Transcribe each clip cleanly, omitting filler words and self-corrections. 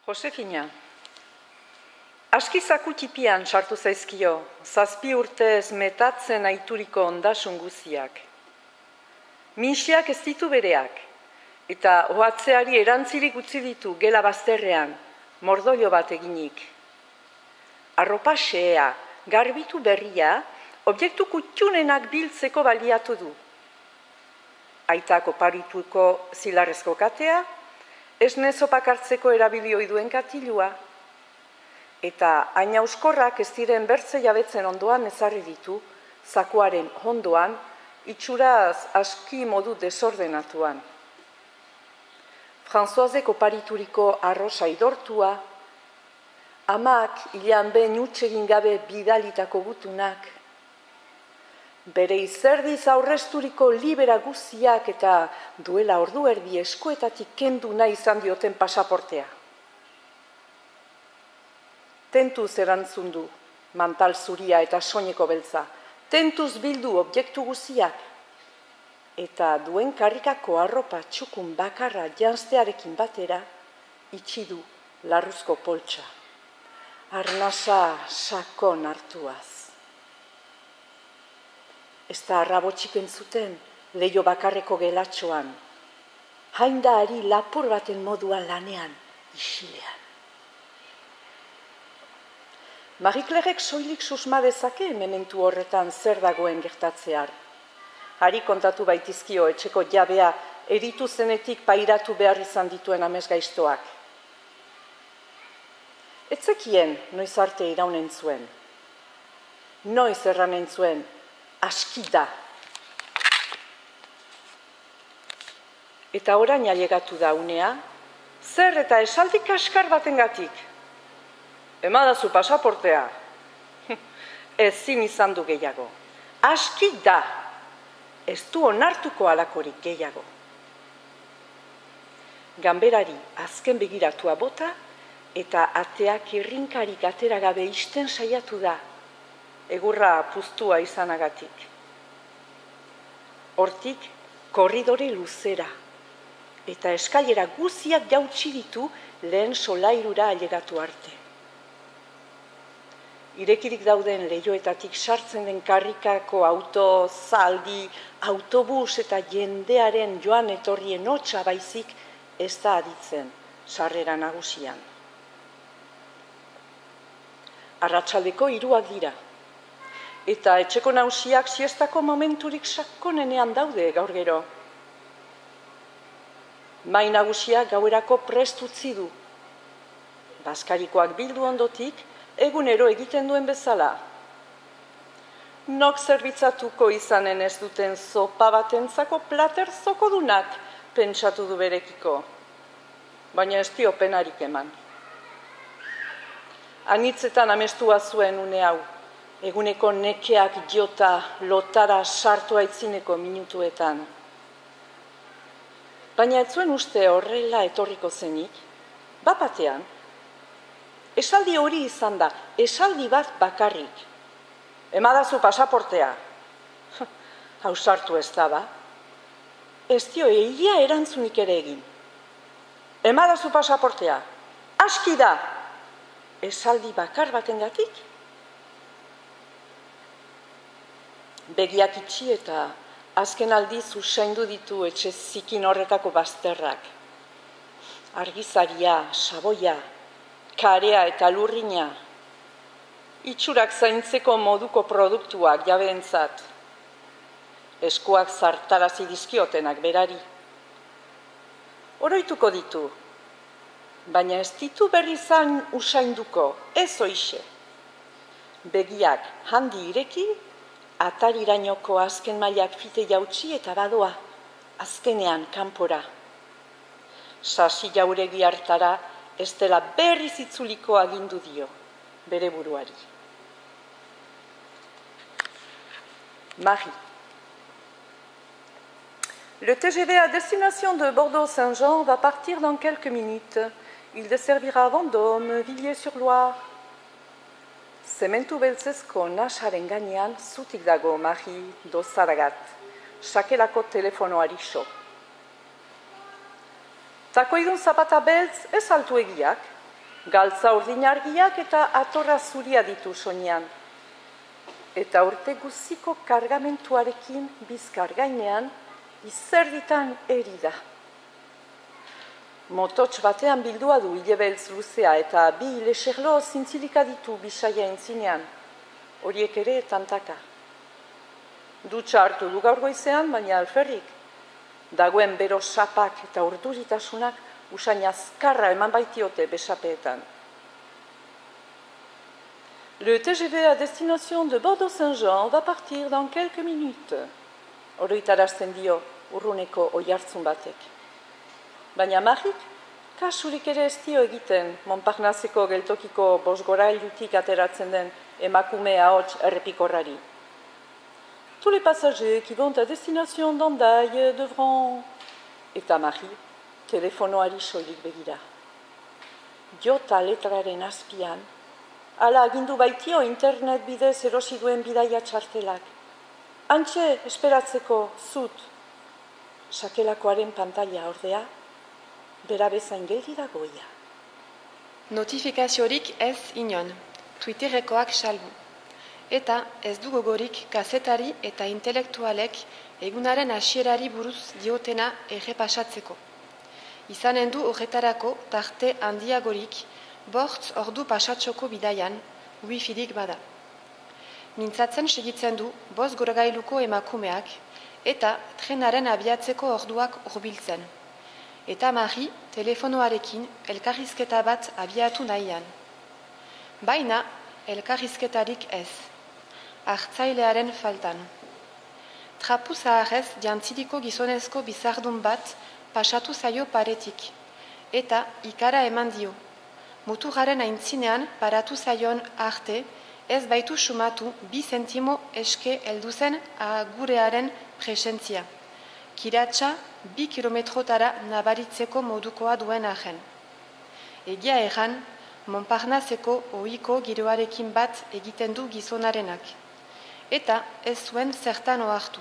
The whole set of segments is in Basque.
Josefina, aski zakutipian sartu zaizkio, 7 urtez metatzen aituriko ondasun guziak. Minxiak ez ditu bereak, eta ohatzeari erantzirik utzi ditu gela bazterrean, mordoio bat eginik. Arropa xehea, garbitu berria, objektu kutxunenak biltzeko baliatu du. Aitak oparituko zilarrezko katea, esne zopak hartzeko erabilio duen katilua, eta aina euskorrak ez diren bertze jabetzen ondoan ezarri ditu, zakuaren hondoan, itxuraz aski modu desordenatuan. Françoisek oparituriko arrosa idortua, amak hilean behin utxegin gabe bidalitako gutunak, bere izerdiz aurrezturiko libera guziak eta duela ordu erdi eskuetatik kendu nahi izan dioten pasaportea. Tentuz erantzun du, mantal zuria eta soineko beltza, tentuz bildu objektu guziak, eta duen karrikako arropa txukun bakarra janztearekin batera, itxi du larruzko poltsa, arnasa sakon hartuaz. Ez da arrabotxik entzuten, leio bakarreko gelatxoan, hainda ari lapur baten moduan lanean, isilean. Marie-Clairek soilik susma dezake mementu horretan zer dagoen gertatzear. Hari kontatu baitizkio etxeko jabea eritu zenetik pairatu behar izan dituen amesgaiztoak. Etzekien noiz arte iraunen zuen. Noiz erranen zuen, aski da. Eta orain ailegatu da unea, zer eta esaldi kaskar batengatik. Emadazu pasaportea. Ezin izan du gehiago. Aski da. Ez du onartuko halakorik gehiago. Ganberari azken begiratua bota eta ateak irrinkarik atera gabe isten saiatu da. Egurra puztua izanagatik. Hortik korridore luzera eta eskailera guziak jautsi ditu lehen solairura ailegatu arte. Irekirik dauden leioetatik sartzen den karrikako auto, zaldi, autobus eta jendearen joan etorrien hotsa baizik ez da aditzen sarrera nagusian. Arratsaldeko 3 dira. Eta etxeko nausiak siestako momenturik sakonenean daude gaur gero. Mai nagusia gauerako prest utzi du. Bazkarikoak bildu ondotik, egunero egiten duen bezala. Nok zerbitzatuko izanen ez duten zopa batentzako plater zokodunak pentsatu du berekiko. Baina ez dio penarik eman. Anitzetan amestua zuen une hau. Eguneko nekeak jota lotara sartu aitzineko minutuetan. Baina ez zuen uste horrela etorriko zenik, bapatean, esaldi hori izan da, esaldi bat bakarrik. Emadazu pasaportea. Hausartu ez da ba. Ez dio egia erantzunik ere egin. Emadazu pasaportea. Aski da. Esaldi bakar batengatik. Begiak itxi eta azken aldiz usaindu ditu etxe zikin horretako bazterrak. Argizaria, saboia, karea eta lurrina. Itxurak zaintzeko moduko produktuak jabeentzat. Eskuak zartarazi dizkiotenak berari. Oroituko ditu, baina ez ditu berri zan usainduko, ez oixe. Begiak handi ireki, atarirainoko azken mailak fite jautsi eta badoa, azkenean kanpora. Sasi jauregi hartara, ez dela berriz itzuliko agindu dio, bere buruari. Marie. Le TGV à destination de Bordeaux-Saint-Jean va partir dans quelques minutes. Il desservira Vendôme, Villiers-sur-Loire. Zementu beltzezko nasaren gainean zutik dago Marie dozaragat, sakelako telefonoari so. Takoidun zapata beltz ez altuegiak, Galtza urdinargiak eta atorra zuria ditu soinean. Eta urte guziko kargamentuarekin bizkar gainean izerditan eri da. Motots batean bildua du hilebeltz luzea eta bi leserlo zintzilika ditu bisaia entzinean. Horiek ere tantaka. Dutxa hartu du gaur goizean, baina alferrik. Dagoen bero sapak eta urduritasunak usain azkarra eman baitiote besapeetan. Le TGV à destination de Bordeaux-Saint-Jean va partir dans quelques minutes. Oroitarazten dio urruneko oihartzun batek. Baina Marik, kasurik ere ez dio egiten Montparnasseko geltokiko bosgorailutik ateratzen den emakume ahots errepikorrari. Tous les passagers qui vont à destination d'Hendaye devront... Eta Marie, telefonoari soilik begira. Jota letraren azpian, ala agindu baitio internet bidez erosi duen bidaia txartelak. Antxe esperatzeko zut. Sakelakoaren pantaila ordea, bera bezain geldi dagoia. Notifikaziorik ez inon, Twitterrekoak salbu. Eta ez du gogorik kazetari eta intelektualek egunaren hasierari buruz diotena errepasatzeko. Izanen du horretarako tarte handiagorik 5 ordu pasatzoko bidaian, wifirik bada. Mintzatzen segitzen du 5 gorgailuko emakumeak eta trenaren abiatzeko orduak hurbiltzen. Eta Marie telefonoarekin elkarrizketa bat abiatu nahian. Baina elkarrizketarik ez. Hartzailearen faltan. Trapu zaharrez jantzidiko gizonezko bizardun bat pasatu zaio paretik, eta ikara eman dio. Muturraren aintzinean paratu zaion arte ez baitu sumatu 2 zentimo eske helduzen agurearen presentzia. Kiratsa 2 kilometrotara nabaritzeko modukoa duen arren. Egia erran, Montparnasseko ohiko giroarekin bat egiten du gizonarenak. Eta ez zuen zertan ohartu.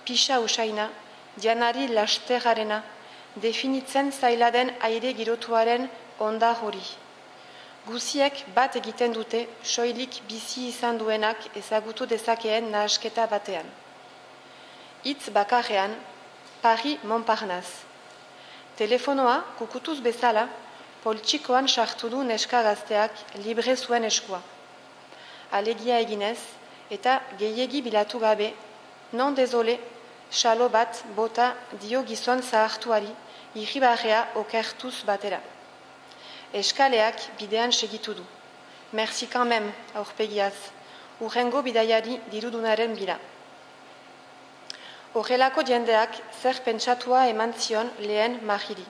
Pixa usaina, janari lasterarena, definitzen zaila den aire girotuaren ondar hori. Guziek bat egiten dute soilik bizi izan duenak ezagutu dezakeen nahasketa batean. Hitz bakarrean, Paris-Montparnasse. Telefonoa kukutuz bezala, poltsikoan sartu du neska gazteak libre zuen eskua. Alegia eginez, eta gehiegi bilatu gabe, non dezole, xalo bat bota dio gizon zahartuari, irribarrea okertuz batera. Eskaleak bidean segitu du. Merci quand même, aurpegiaz, urrengo bidaiari dirudunaren bila. Horrelako jendeak zer pentsatua eman zion lehen Mariri.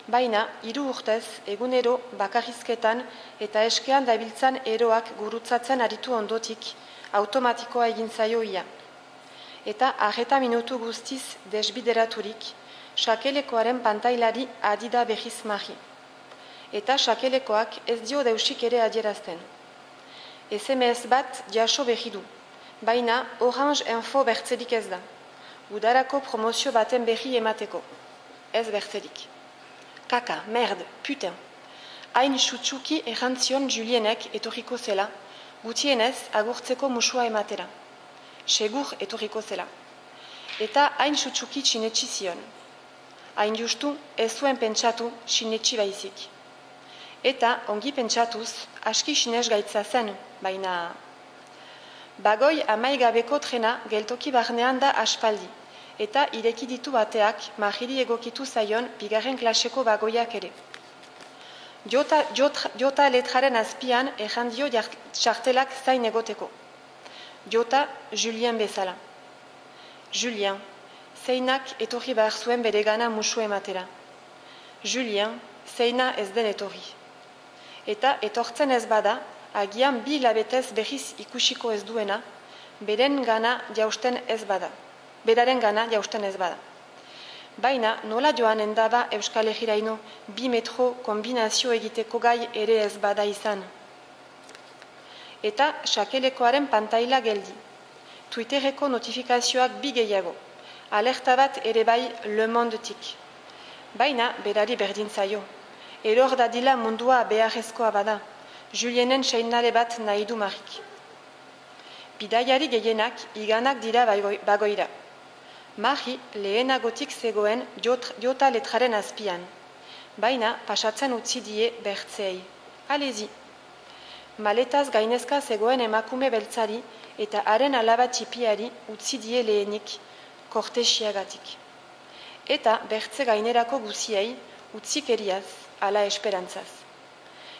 Baina, 3 urtez, egunero bakarrizketan eta eskean dabiltzan eroak gurutzatzen aritu ondotik, automatikoa egin zaio ia. Eta arreta minutu guztiz desbideraturik, sakelekoaren pantailari adida berriz Mari. Eta sakelekoak ez dio deusik ere adierazten. SMS bat jaso berri du, baina Orange Info bertzelik ez da. Udarako promozio baten berri emateko. Ez bertzelik. Kaka, merde, putain. Hain sutsuki errantzion Julienek etorriko zela, gutienez agurtzeko musua ematera. Segur etorriko zela. Eta hain sutsuki sinetsi zion. Hain justu ez zuen pentsatu sinetsi baizik. Eta ongi pentsatuz, aski sinez gaitza zen, baina... Bagoi amaigabeko trena geltoki barnean da aspaldi, eta ireki ditu bateak Mariri egokitu zaion 2. klaseko bagoiak ere. Jota letraren azpian errandio txartelak zain egoteko. Jota Julien bezala. Julien, zeinak etorri behar zuen bere gana musu ematera. Julien, zeina ez den etorri. Eta etortzen ez bada, agian 2 hilabetez berriz ikusiko ez duena, beraren gana jausten ez bada. Baina nola joanen daba Euskal Herriraino 2 metro kombinazio egiteko gai ere ez bada izan. Eta sakelekoaren pantaila geldi. Twitterreko notifikazioak 2 gehiago. Alerta bat ere bai Le Mondetik. Baina berari berdin zaio. eror dadila mundua beharrezkoa bada, Julienen seinale bat nahi du Marik. Bidaiari gehienak iganak dira bagoira. Mari lehenagotik zegoen jota letraren azpian, baina pasatzen utzi die bertzeei. Alezi. Maletaz gainezka zegoen emakume beltzari eta haren alaba txipiari utzi die lehenik, kortesiagatik. Eta bertze gainerako guziei utzikeriaz, ala esperantzaz.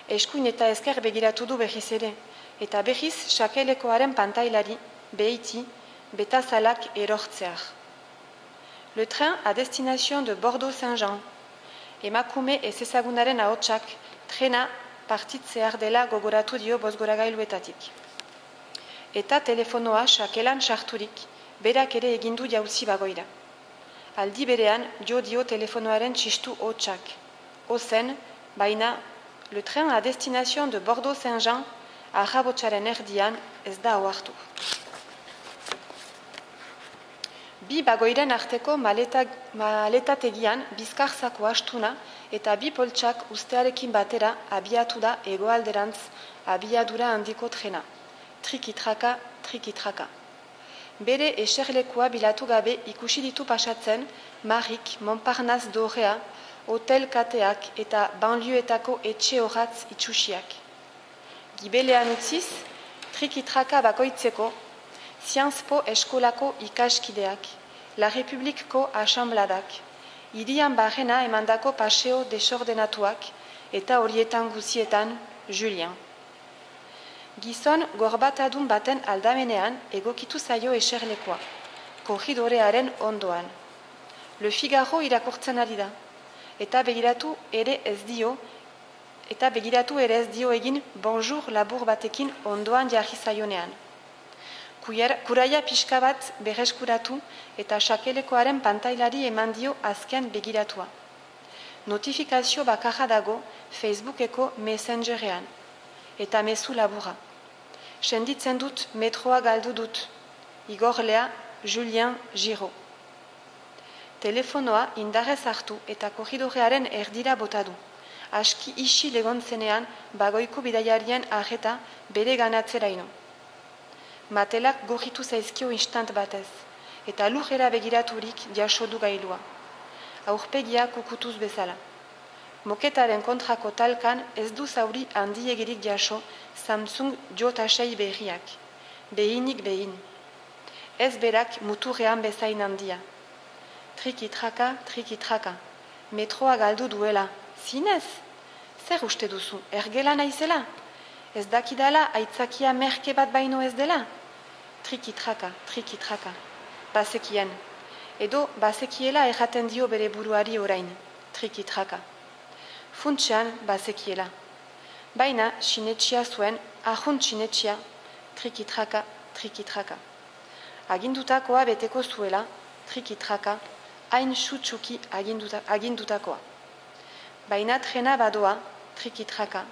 Eskuin eta ezker begiratu du berriz ere, eta berriz sakelekoaren pantailari, behiti, betazalak erortzear. Le train à destination de Bordeaux-Saint-Jean. Emakume ez ezagunaren ahotsak trena partitzear dela gogoratu dio bozgoragailuetatik. Eta telefonoa sakelan sarturik, berak ere egindu jauzi bagoira. Aldi berean jo dio telefonoaren txistu hotsak. Ozen, baina, le train à destination de Bordeaux-Saint-Jean arrabotsaren erdian ez da ohartu. Bi bagoiren arteko maletategian bizkarzako astuna eta bi poltsak ustearekin batera abiatu da hegoalderantz abiadura handiko trena. Triki-traka, triki-traka. Bere eserlekoa bilatu gabe ikusi ditu pasatzen Marik, Montparnasse dorrea, hotel kateak eta banlieuetako etxe horatz itxusiak. Gibelean utziz, triki-traka bakoitzeko, Sciences Po eskolako ikaskideak, La Republikko asambladak, hirian barrena emandako paseo desordenatuak eta horietan guzietan Julien. Gizon gorbatadun baten aldamenean egokitu zaio eserlekoa, korridorearen ondoan. Le Figaro irakurtzen ari da, eta begiratu ere ez dio egin bonjour labur batekin ondoan jarri zaionean. Kuraia pixka bat berreskuratu eta sakelekoaren pantailari eman dio azken begiratua. Notifikazio bakarra dago Facebookeko Messengerean, eta mezu labura. Senditzen dut metroa galdu dut, igorlea Julien Giraud. Telefonoa indarrez hartu eta korridorearen erdira bota du. Aski isi legontzenean bagoiko bidaiarien arreta bere ganatzeraino. Matelak gorritu zaizkio instant batez, eta lujera begiraturik jaso du gailua. Aurpegia kukutuz bezala. Moketaren kontrako talkan ez du zauri handiegirik jaso Samsung J6 berriak. Behinik behin. Ez berak muturrean bezain handia. Triki-traka, triki-traka. Metroa galdu duela. Zinez? Zer uste duzu? Ergela naizela? Ez dakidala aitzakia merke bat baino ez dela? Triki-traka, triki-traka. Bazekien. Edo bazekiela erraten dio bere buruari orain. Triki-traka. Funtsean bazekiela. Baina sinetxia zuen, ahunt sinetxia, triki-traka, triki-traka. Agindutakoa beteko zuela, triki-traka, hain sutsuki agindutakoa. Baina trena badoa, triki-traka,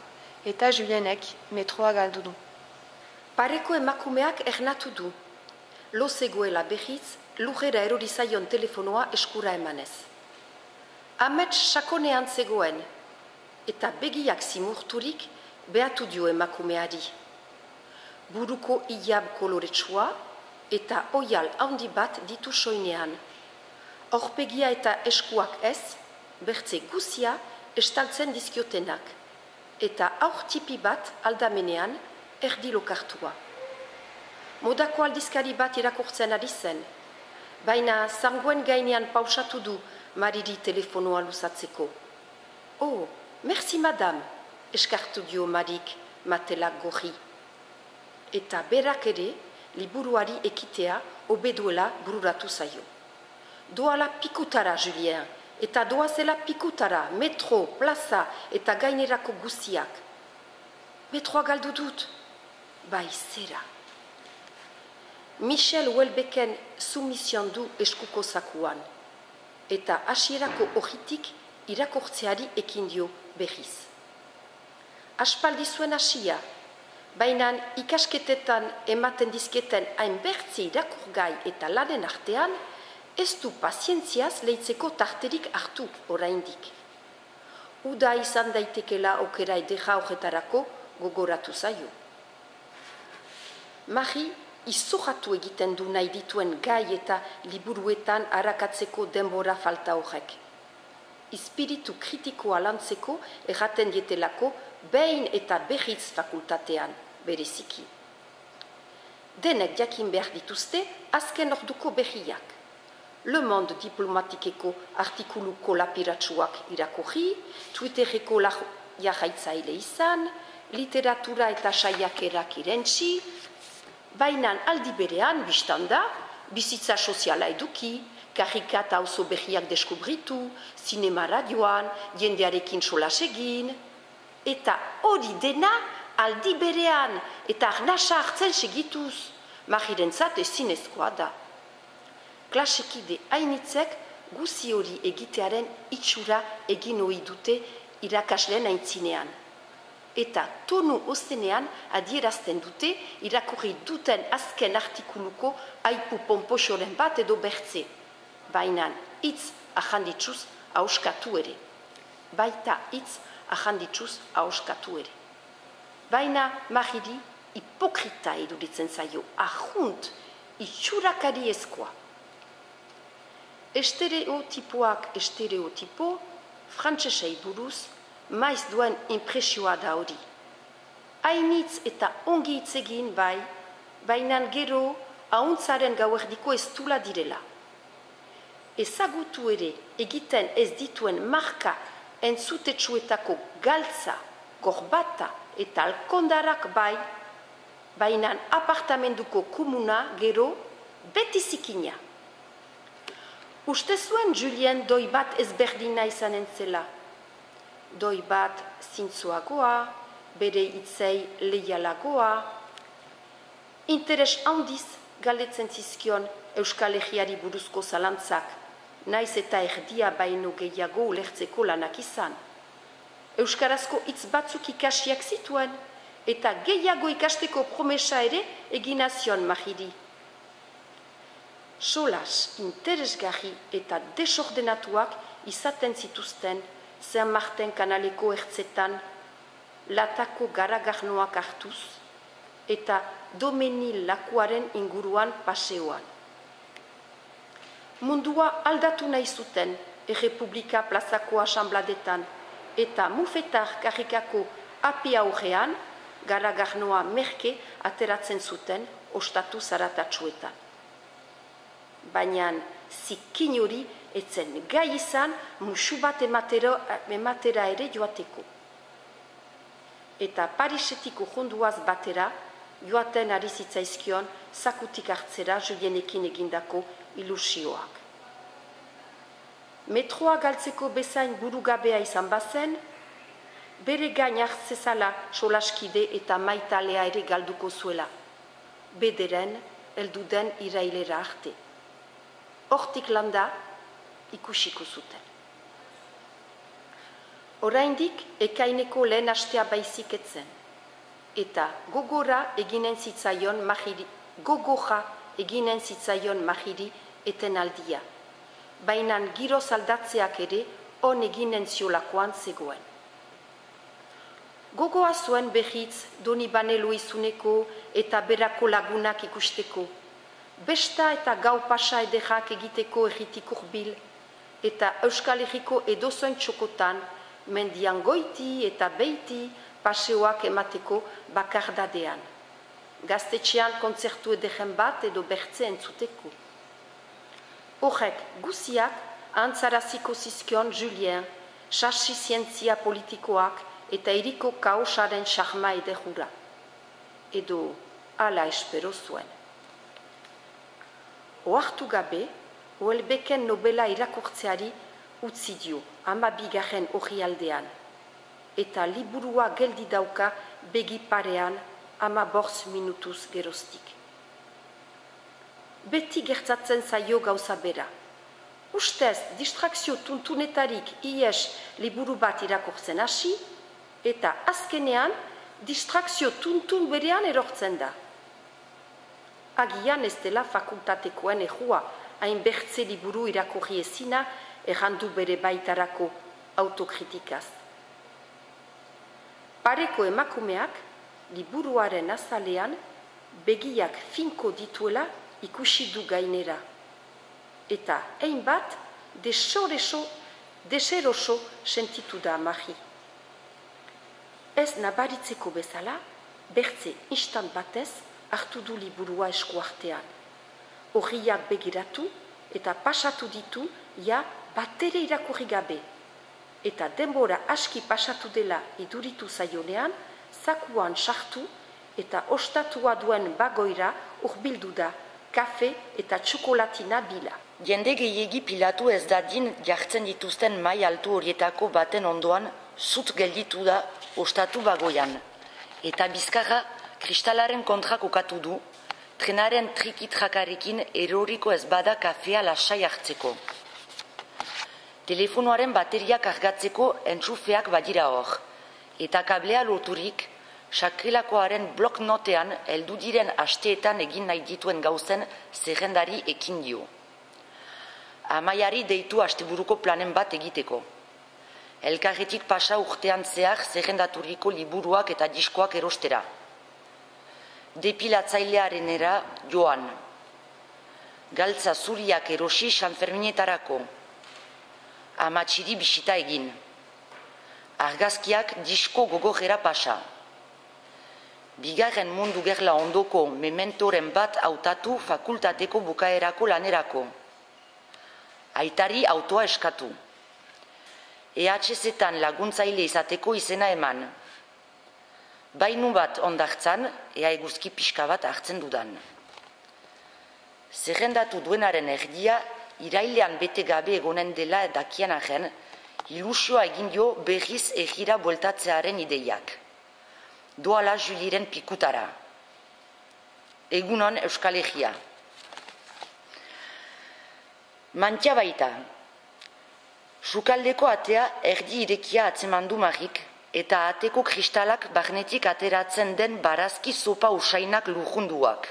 eta Julienek metroa galdu du. Pareko emakumeak ernatu du. Lo zegoela berriz, lujera erori zaion telefonoa eskura emanez. Amets sakonean zegoen, eta begiak zimurturik behatu dio emakumeari. Buruko hilab koloretsua eta oial handi bat ditu soinean. Aurpegia eta eskuak ez, bertze guzia estaltzen dizkiotenak, eta aurtipi bat aldamenean erdi lokartua. Modako aldizkari bat irakurtzen ari zen, baina zangoen gainean pausatu du Mariri telefonoa luzatzeko. Oh, merci madame, eskartu dio Marik matelak gorri. Eta berak ere, liburuari ekitea obeduela bururatu zaio. Doala pikutara, Julien, eta doazela pikutara, metro, plaza eta gainerako guziak. Metroa galdu dut, bai zera. Michel Houellebecquen sumision du eskuko zakuan, eta hasierako ohitik irakurtzeari ekin dio berriz. Aspaldi zuen hasia, baina ikasketetan ematen dizketen hainbertzi irakurgai eta lanen artean, ez du pazientziaz leitzeko tarterik hartu oraindik. uda izan daitekela okera edera horretarako gogoratu zaio. Mari izorratu egiten du nahi dituen gai eta liburuetan arakatzeko denbora falta horrek. Espiritu kritikoa lantzeko erraten dietelako behin eta berriz fakultatean bereziki. Denek jakin behar dituzte azken orduko berriak. Le Monde diplomatikeko artikuluko lapiratsuak irakurri, Twitterreko jarraitzaile izan, literatura eta saiakerak irentzi, baina aldi berean, biztanda, bizitza soziala eduki, karrikata auzo berriak deskubritu, sinema radioan, jendearekin solas egin, eta hori dena aldi berean eta arnasa hartzen segituz, Marirentzat ezinezkoa da. Klasekide hainitzek guzi hori egitearen itxura egin ohi dute irakasleen aintzinean. Eta tonu ozenean adierazten dute irakurri duten azken artikuluko aipu pomposoren bat edo bertze. Baina hitz ahanditsuz hauskatu ere. Baita hitz ahanditsuz hauskatu ere. Baina Mariri hipokrita iruditzen zaio, ahunt, itxurakari ezkoa. Estereotipoak estereotipo, frantsesei buruz, maiz duen impresioa da hori. Hainitz eta ongi hitz egin bai, bainan gero ahuntzaren gauerdiko ez dula direla. Ezagutu ere egiten ez dituen marka entzutetsuetako galtza, gorbata eta alkondarak bai, bainan apartamenduko komuna gero beti zikina. Uste zuen Julien doi bat ezberdina izanen zela. Doi bat zintzoagoa, bere hitzei leialagoa. Interes handiz galdetzen zizkion Euskal Herriari buruzko zalantzak, naiz eta erdia baino gehiago ulertzeko lanak izan. Euskarazko hitz batzuk ikasiak zituen, eta gehiago ikasteko promesa ere eginazion Mariri. Solas interesgarri eta desordenatuak izaten zituzten Saint Martin kanaleko ertzetan latako garagarnoak hartuz eta Domenil lakuaren inguruan paseoan. Mundua aldatu nahi zuten Errepublika plazako asambladetan eta mufetar karrikako api aurrean garagarnoa merke ateratzen zuten ostatu zaratatsuetan. Baina zikin hori etzen gai izan musu bat ematera ere joateko. Eta Parisetiko jonduaz batera joaten ari zitzaizkion zakutik hartzera Julienekin egindako ilusioak. Metroa galtzeko bezain burugabea izan bazen, bere gain hartzezala solaskide eta maitalea ere galduko zuela, bederen helduden irailera arte. Hortik landa ikusiko zuten. Oraindik ekaineko lehen astea baizik etzen, eta gogora eginen zitzaion Mariri etenaldia, bainan giroz aldatzeak ere on eginen ziolakoan zegoen. Gogoa zuen berriz Donibane Luizuneko eta berako lagunak ikusteko, besta eta gau pasa ederrak egiteko erritik urbil, eta Euskal Herriko edozoin txokotan, mendian goiti eta beiti paseoak emateko bakardadean. Gaztetxean kontzertu ederen bat edo bertze entzuteko. Horrek guziak antzaraziko zizkion Julien, sasi zientzia politikoak eta eriko kaosaren charma ederura. Edo ala espero zuen. Ohartu gabe, Houellebecquen nobela irakurtzeari utzi dio 12. orrialdean, eta liburua geldi dauka begi parean 15 minutuz geroztik. Beti gertatzen zaio gauza bera. Ustez, distrakzio tuntunetarik ies liburu bat irakurtzen hasi, eta azkenean distrakzio tuntun berean erortzen da. Agian ez dela fakultatekoen errua, hain bertze liburu irakurri ezina errandu bere baitarako autokritikaz. Pareko emakumeak liburuaren azalean begiak finko dituela ikusi du gainera. Eta hainbat deseroso sentitu da Mari. Ez nabaritzeko bezala, bertze instant batez hartu du liburua eskuartean. Horriak begiratu eta pasatu ditu ja batere irakurri gabe. Eta denbora aski pasatu dela iduritu zaionean, zakuan sartu eta ostatua duen bagoira hurbildu da, kafe eta txokolatina bila. Jende gehiegi pilatu ez dadin jartzen dituzten mai altu horietako baten ondoan zut gelditu da ostatu bagoian. Eta bizkarra kristalaren kontra kokatu du, trenaren trikitrakarekin eroriko ez bada kafea lasai hartzeko. Telefonoaren bateria kargatzeko entxufeak badira hor, eta kablea loturik, sakrelakoaren bloknotean heldu diren asteetan egin nahi dituen gauzen zerrendari ekin dio. Amaiari deitu asteburuko planen bat egiteko. Elkarretik pasa urtean zehar zerrendaturiko liburuak eta diskoak erostera. Depilatzailearenera joan. Galtza zuriak erosi Sanferminetarako. Amatxiri bisita egin. Argazkiak disko gogorera pasa. Bigarren mundu gerla ondoko mementoren bat hautatu fakultateko bukaerako lanerako. Aitari autoa eskatu. EHZ-etan laguntzaile izateko izena eman. Bainu bat ondartzan, ea eguzki pixka bat hartzen dudan. Zerrendatu duenaren erdia, irailean bete gabe egonen dela dakian arren, ilusioa egin dio berriz egira bueltatzearen ideiak. Doala Juliren pikutara. Egunon Euskal Herria. Mantia baita. Sukaldeko atea erdi irekia atzemandu Marik, eta ateko kristalak barnetik ateratzen den barazki sopa usainak lujunduak.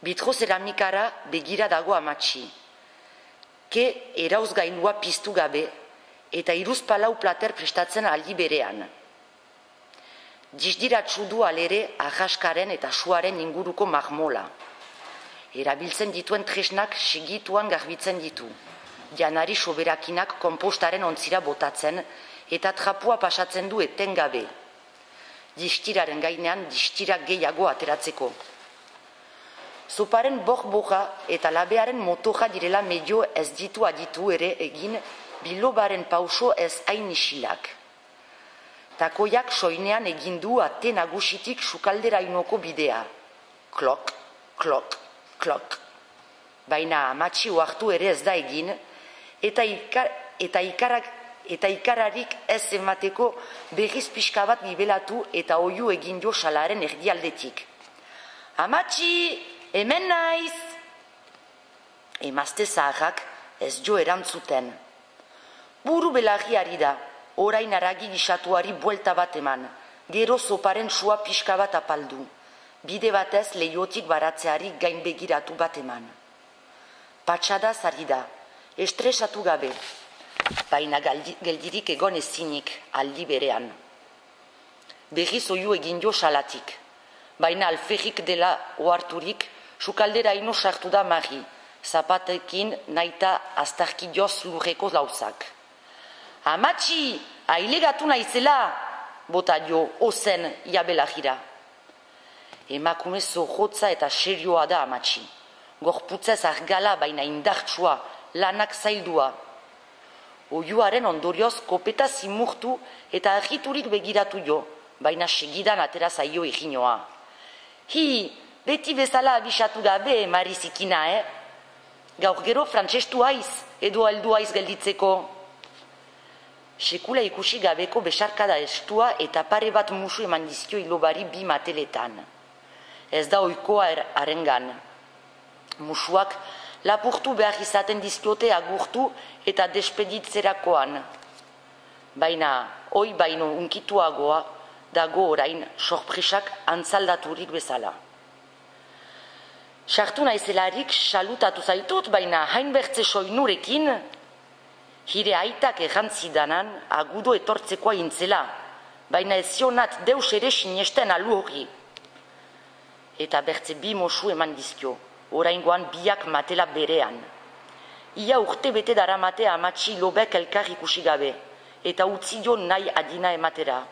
Bitro zeramikara begira dago amatxi. Ke erauzgailua piztu gabe, eta 3 plater prestatzen aldi berean. Dizdiratsu du alere ahaskaren eta suaren inguruko marmola. Erabiltzen dituen tresnak segituan garbitzen ditu. Janari soberakinak konpostaren ontzira botatzen eta trapua pasatzen du etengabe. Distiraren gainean distira gehiago ateratzeko. Zoparen bor-borra eta labearen motoja direla medio ez ditu aditu ere egin bilobaren pauso ez hain isilak. Takoiak soinean egindu ate nagusitik sukalderainoko bidea. Klok, klok, klok. Baina amatxi oartu ere ez da egin, eta ikararik ez emateko berriz pixka bat gibelatu eta oiu egin jo salaren erdialdetik. Amatxi, hemen naiz! Emazte zaharrak ez jo erantzuten. Buru belarriari da. Orain aragi gisatuari buelta bat eman, gero zoparen sua pixka bat apaldu, bide batez leiotik baratzeari gain begiratu bat eman. Patxada zari da, estresatu gabe, baina geldirik egon ezinik aldi berean. Berriz oiu egin jo salatik, baina alferrik dela oharturik, sukaldera ino sartu da Mari, zapatekin naita aztarki joz lurreko lauzak. Amatxi, ailegatu naizela, bota jo, ozen jabelajira. Emakume zorrotza eta serioa da amatxi. Gorputzez argala baina indartsua, lanak zaildua. Oiuaren ondorioz kopeta zimurtu eta argiturik begiratu jo, baina segidan atera zaio eginoa. Hi, beti bezala abisatu gabe, Marizikina, Gaur gero frantsestu haiz, edo heldu haiz gelditzeko. Sekula ikusi gabeko besarkada estua eta pare bat musu eman dizkio ilobari 2 mateletan. Ez da ohikoa arengan. Musuak lapurtu behar izaten dizkiote agurtu eta despeditzerakoan. Baina, hoi baino unkituagoa dago orain sorpresak antzaldaturik bezala. Sartu naizelarik salutatu zaitut, baina hainbertze soinurekin, hire aitak errantzidanan agudo etortzekoa intzela, baina ez zionat deus ere sinesten alu hori. Eta bertze bi mosu eman dizkio, oraingoan biak matela berean. Ia urte bete daramate amatxi lobek elkar ikusi gabe, eta utzi dio nahi adina ematera.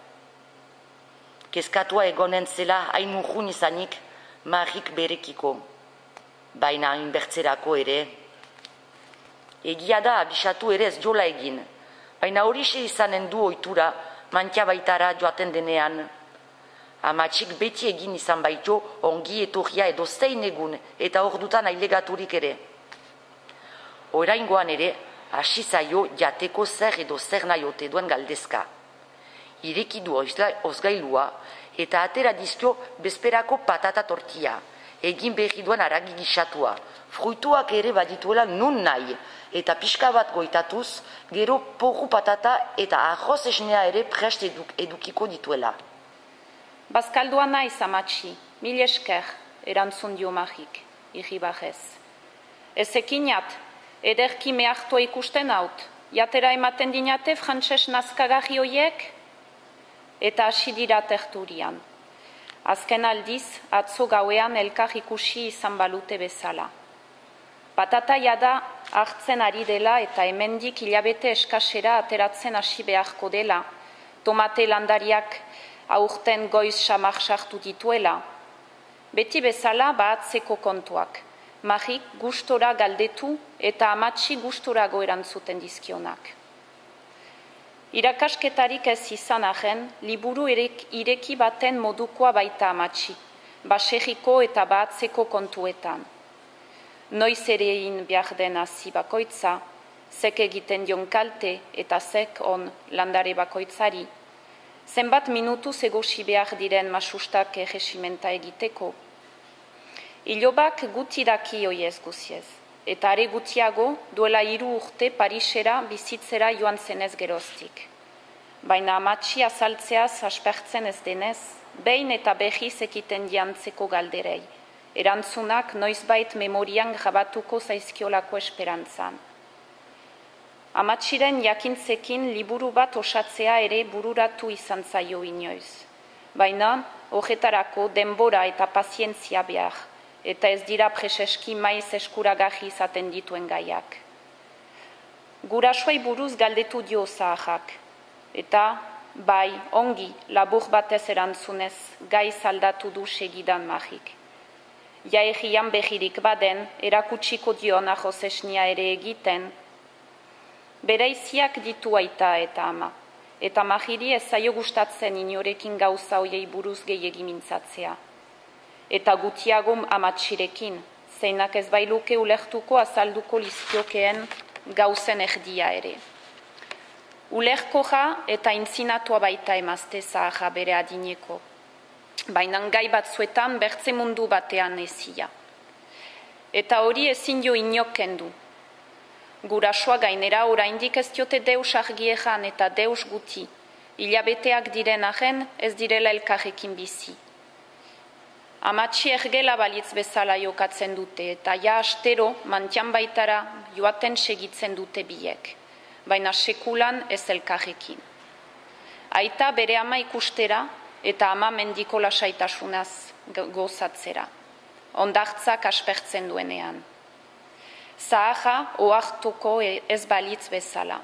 Kezkatua egonen zela hain urrun izanik Marik berekiko, baina hain bertzerako ere. Egia da abisatu ere ez jola egin, baina horixe izanen du ohitura mantia baitara joaten denean. Amatxik beti egin izan baito ongi etorria edo zein egun eta ordutan ailegaturik ere. Oraingoan ere, hasi zaio jateko zer edo zer nahi ote duen galdezka. Ireki du ozgailua eta atera dizkio bezperako patata tortia, egin berri duen aragi gisatua, fruituak ere badituela nun nahi, eta pixka bat goitatuz, gero porru patata eta arroz esnea ere prest edukiko dituela. Bazkaldua naiz amatxi, mil esker, erantzun dio Marik, irribajez. Ez ekinat, ederki mehartua ikusten haut, jatera ematen dinate frantses nazkagarri hoiek, eta hasi dira terturian. Azken aldiz, atzo gauean elkar ikusi izan balute bezala. Patata jada hartzen ari dela eta hemendik hilabete eskasera ateratzen hasi beharko dela, tomate landariak aurten goiz samar sartu dituela. Beti bezala bahatzeko kontuak. Marik gustora galdetu eta amatxi gustorago erantzuten dizkionak. Irakasketarik ez izan arren, liburu ireki baten modukoa baita amatxi, baserriko eta bahatzeko kontuetan. Noiz ere egin behar den hasi bakoitza, zek egiten dion kalte eta zek on landare bakoitzari, zenbat minutu egosi behar diren masustak erresimenta egiteko. Ilobak guti daki oiez guziez, eta are gutiago duela 3 urte Parisera bizitzera joan zenez geroztik. Baina amatxi azaltzeaz aspertzen ez denez, behin eta behiz ekiten jantzeko galderei, erantzunak noizbait memorian grabatuko zaizkiolako esperantzan. Amatxiren jakintzekin liburu bat osatzea ere bururatu izan zaio inoiz. Baina horretarako denbora eta pazientzia behar, eta ez dira preseski maiz eskuragarri izaten dituen gaiak. Gurasoei buruz galdetu dio zaharrak, eta bai, ongi, labur batez erantzunez, gaiz aldatu du segidan Marik. Jaegian behirik baden, erakutsiko dion arroz esnia ere egiten, bereiziak ditu aita eta ama, eta Mariri ez zaio gustatzen inorekin gauza hoiei buruz gehiegi mintzatzea. Eta gutiago amatxirekin, zeinak ez bailuke ulertuko azalduko lizkiokeen gauzen erdia ere. Ulerkoja eta intzinatua baita emazte zaharra bere adineko, baina gai batzuetan bertze mundu batean ezia. Eta hori ezin jo inok kendu. Gurasoa gainera oraindik ez diote deus argiejan eta deus guti, hilabeteak diren arren ez direla elkarrekin bizi. Amatxi ergela balitz bezala jokatzen dute eta ja astero mantian baitara joaten segitzen dute biek, baina sekulan ez elkarrekin. Aita bere ama ikustera eta ama mendiko lasaitasunaz gozatzera, ondartzak aspertzen duenean. Zaharra ohartuko ez balitz bezala.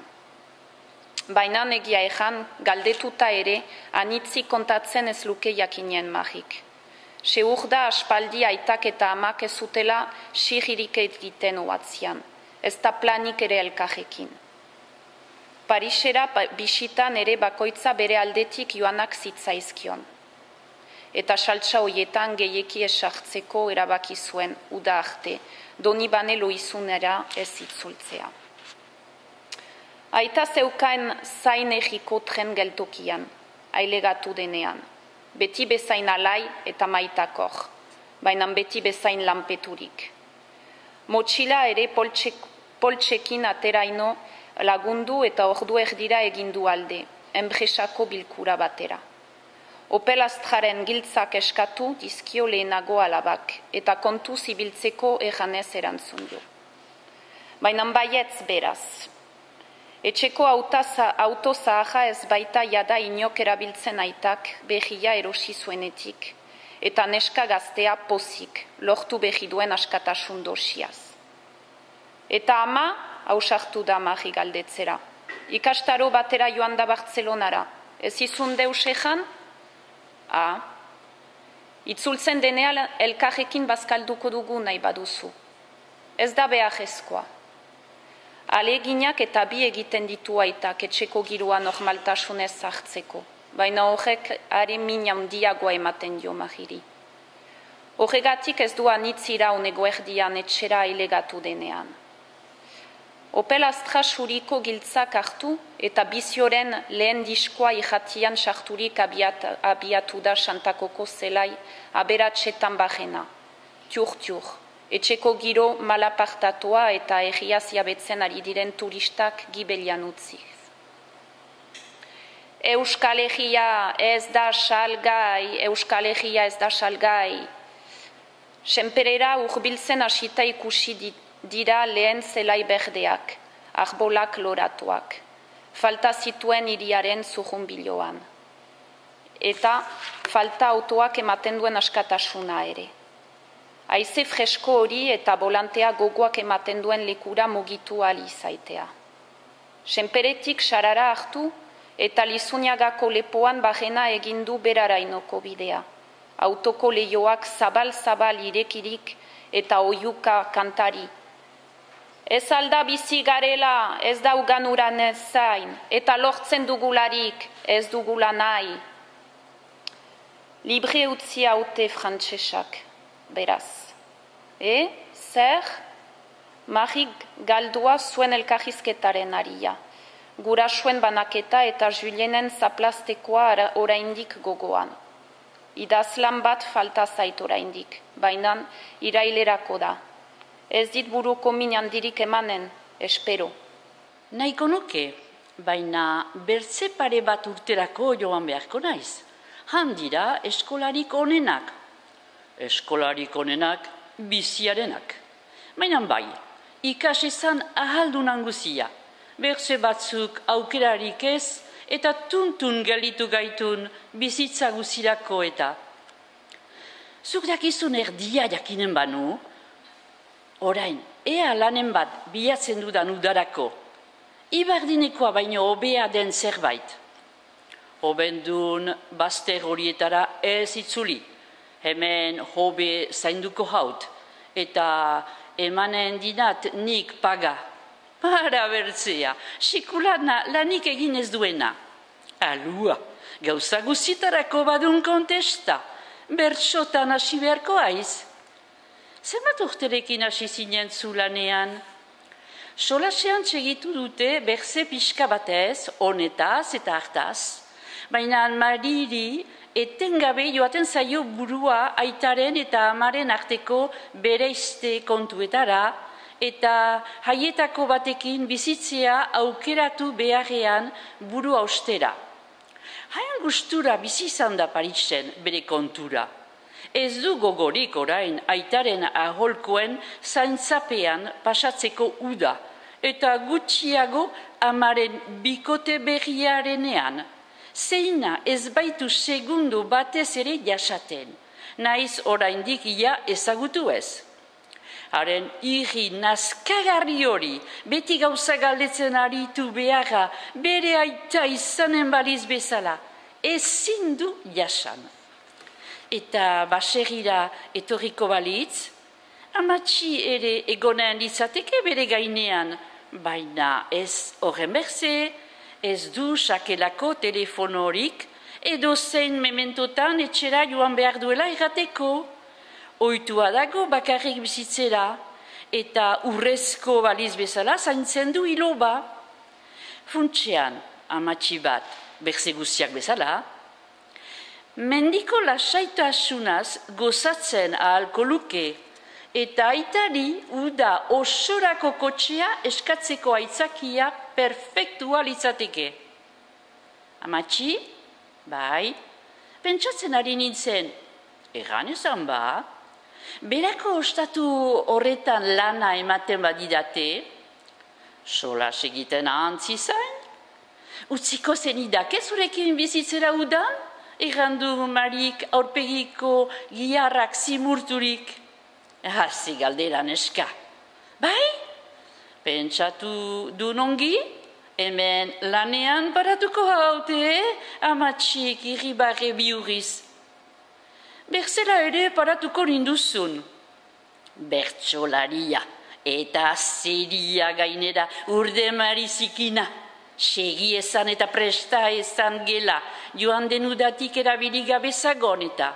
Baina egia ejan galdetuta ere anitzi kontatzen ez luke jakinen Marik. Seur da aspaldi aitak eta amak ez zutela sigirik egiten oatzian, ez da planik ere elkarrekin. Parisera bisitan ere bakoitza bere aldetik joanak zitzaizkion. Eta saltsa hoietan gehieki esartzeko erabaki zuen uda arte, Donibane loizunera ez itzultzea. Aita zeukaen zain egiko tren geltokian, ailegatu denean. Beti bezain alai eta maitakor, baina beti bezain lanpeturik. Motxila ere poltsekin ateraino lagundu eta ordu erdira egindu alde, enpresako bilkura batera. Opel Astraren giltzak eskatu dizkio lehenago alabak, eta kontu zibiltzeko erranez erantzun du. Baina baietz beraz. Etxeko auto zahaja ez baita jada inok erabiltzen aitak behia erosi zuenetik, eta neska gaztea pozik, lortu behi duen askatasun dosiaz. Eta ama, hausartu da Mari galdetzera. Ikastaro batera joan da Bartzelonara, ez izun deus ejan? Itzultzen denean elkarrekin bazkalduko dugu nahi baduzu. Ez da beharrezkoa. Aleginak eta bi egiten ditu aitak etxeko giroa normaltasunez hartzeko, baina horrek are min handiagoa ematen dio Mariri. Horregatik ez du anitz iraun eguerdian etxera ilegatu denean. Opel Astra suriko giltzak hartu eta bizioren lehen diskoa irratian sarturik abiatu da Santakoko zelai aberatsetan barrena. Tiur. Etxeko giro malapartatua eta erriaz jabetzen ari diren turistak gibelian utzi. Euskal Herria ez da salgai, Euskal Herria ez da salgai. Senperera urbiltzen hasita ikusi dira lehen zelai berdeak, arbolak loratuak. Falta zituen hiriaren zurrunbiloan. Eta falta autoak ematen duen askatasuna ere. Haize fresko hori eta bolantea gogoak ematen duen lekura mugitu ahal izaitea. Senperetik sarara hartu eta Lizuniagako lepoan barrena egindu berarainoko bidea. Autoko leioak zabal-zabal irekirik eta oiuka kantari. Ez alda bizi garela, ez daugan uran ez zain, eta lortzen dugularik, ez dugula nahi. Libre utzi haute frantsesak. Beraz. Zer? Mari galdua zuen elkarrizketaren aria. Gurasoen banaketa eta Julienen zaplastekoa oraindik gogoan. Idazlan bat falta zait oraindik, baina irailerako da. Ez dit buruko min handirik emanen, espero. Nahiko nuke, baina bertze pare bat urterako joan beharko naiz. Handira eskolarik onenak. Eskolarik onenak, biziarenak. Baina bai, ikasezan ahaldunan guzia. Bertze batzuk aukerarik ez, eta tuntun galitu gaitun bizitza guzirako eta. Zuk dakizun erdia jakinen banu, orain, ea lanen bat bilatzen dudan udarako, ibardinekoa baino hobea den zerbait. Hobendun bazter horietara ez itzuli, hemen hobe zainduko haut, eta emanen dinat nik paga. Para bertzea, sikulana lanik egin ez duena. Alua, gauza guzitarako badun kontesta, bertsotan hasi beharko aiz. Zenbat urterekin hasi zinen zu lanean? Solasean txegitu dute berze pixka batez, honetaz eta hartaz, baina Mariri etengabe joaten zaio burua aitaren eta amaren arteko bereizte kontuetara, eta haietako batekin bizitzea aukeratu beharrean buru austera. Hain gustura bizi izan da Parisen bere kontura. Ez du gogorik orain aitaren aholkoen zaintzapean pasatzeko uda, eta gutxiago amaren bikote berriarenean. Zeina ez baitu segundu batez ere jasaten, naiz oraindik ia ezagutu ez. Haren irri nazkagarri hori, beti gauza galdetzen aritu beharra, bere aita izanen baliz bezala, ezin du jasan. Eta baserira etorriko balitz, amatxi ere egonean ditzateke bere gainean, baina ez horren berze, ez du sakelako telefono horik, edo zein mementotan etxera joan behar duela errateko. Oitua dago bakarrik bizitzera, eta urrezko baliz bezala zaintzen du iloba. Funtsean, amatxi bat, berze guztiak bezala, mendiko lasaitasunaz gozatzen ahalko luke, eta aitari uda osorako kotxea eskatzeko aitzakia perfektua litzateke. Amatxi, bai, pentsatzen ari nintzen, erran ezan ba, berako ostatu horretan lana ematen badidate, Solas egiten ahantzi zain? Utziko zenidake zurekin bizitzera udan? Errandu Marik aurpegiko giharrak zimurturik. Hazi galdera neska. Bai? Pentsatu du nongi? Hemen lanean paratuko haute, amatxiek irribarre biurriz. Berzela ere paratuko ninduzun. Bertsolaria eta zeria gainera urde marizikina. Segi ezan eta presta ezan gela, joan denudatik erabili gabezagon eta.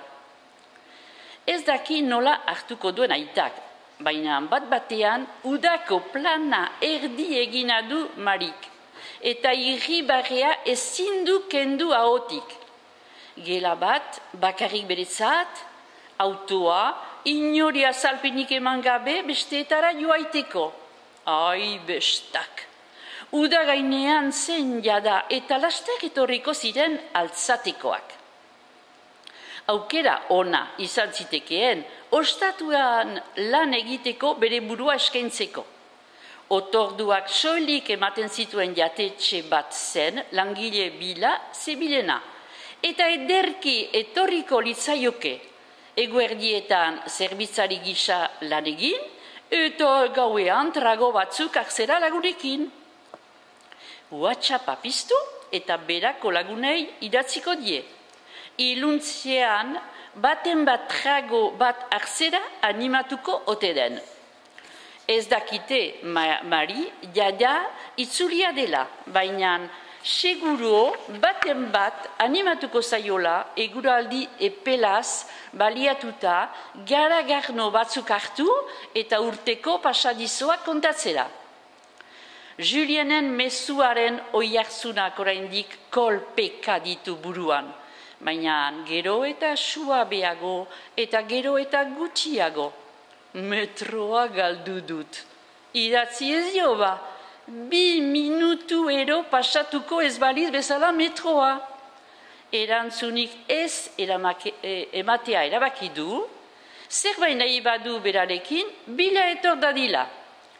Ez daki nola hartuko duen aitak, baina bat-batean udako plana erdi egina du Marik, eta irribarrea ezin du kendu ahotik. Gela bat, bakarrik beretzat, autoa, inori azalpenik eman gabe besteetara joaiteko. Ai bestak! Uda gainean zen jada eta lastek etorriko ziren altzatekoak. Aukera ona izan zitekeen, ostatuan lan egiteko bere burua eskaintzeko. Otorduak soilik ematen zituen jatetxe bat zen langile bila zebilena, eta ederki etorriko litzaioke, eguerdietan zerbitzari gisa lan egin, eta gauean trago batzuk hartzera lagunekin. WhatsAppa piztu eta berako lagunei idatziko die. Iluntzean baten bat trago bat hartzera animatuko ote den. Ez dakite Mari jada itzulia dela, baina seguro baten bat animatuko zaiola eguraldi epelaz baliatuta garagarno batzuk hartu eta urteko pasadizoak kontatzera. Julienen mezuaren oihartzunak oraindik kolpeka ditu buruan, baina gero eta suabeago eta gero eta gutxiago. Metroa galdu dut. Idatzi ez jo ba, 2 minutu ero pasatuko ez baliz bezala metroa. Erantzunik ez ematea erabaki du, zerbait nahi badu berarekin, bila etor dadila.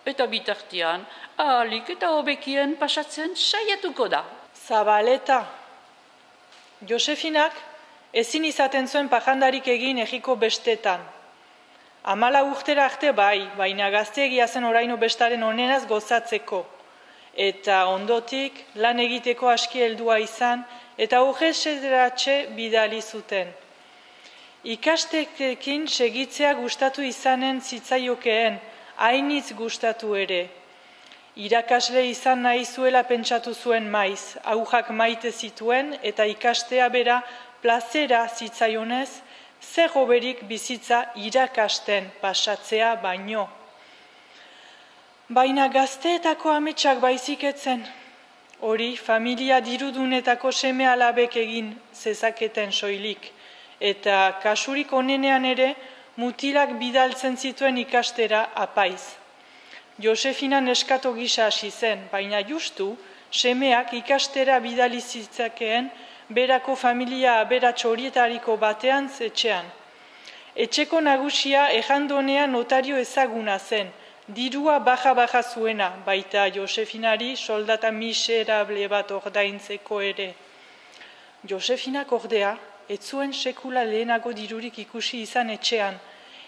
Eta bitartean, ahalik eta hobekien pasatzen saiatuko da. Zabaleta. Josefinak ezin izaten zuen pajandarik egin egiko bestetan. 14 urtera arte bai, baina gazteegia zen oraino bestaren onenaz gozatzeko. Eta ondotik lan egiteko aski heldua izan eta horrexeratxe bidali zuten. Ikastekekin segitzea gustatu izanen zitzaiokeen, hainitz gustatu ere. Irakasle izan nahi zuela pentsatu zuen maiz, aujak maite zituen eta ikastea bera plazera zitzaionez, zer hoberik bizitza irakasten pasatzea baino. Baina gazteetako ametsak baizik etzen. Hori familia dirudunetako seme alabek egin zezaketen soilik, eta kasurik onenean ere mutilak bidaltzen zituen ikastera apaiz. Josefina neskato gisa hasi zen, baina justu semeak ikastera bidali zitzakeen berako familia aberats horietariko batean etxean. Etxeko nagusia ejandonean notario ezaguna zen, dirua baja zuena, baita Josefinari soldata miserable bat ordaintzeko ere. Josefinak ordea, ez zuen sekula lehenago dirurik ikusi izan etxean,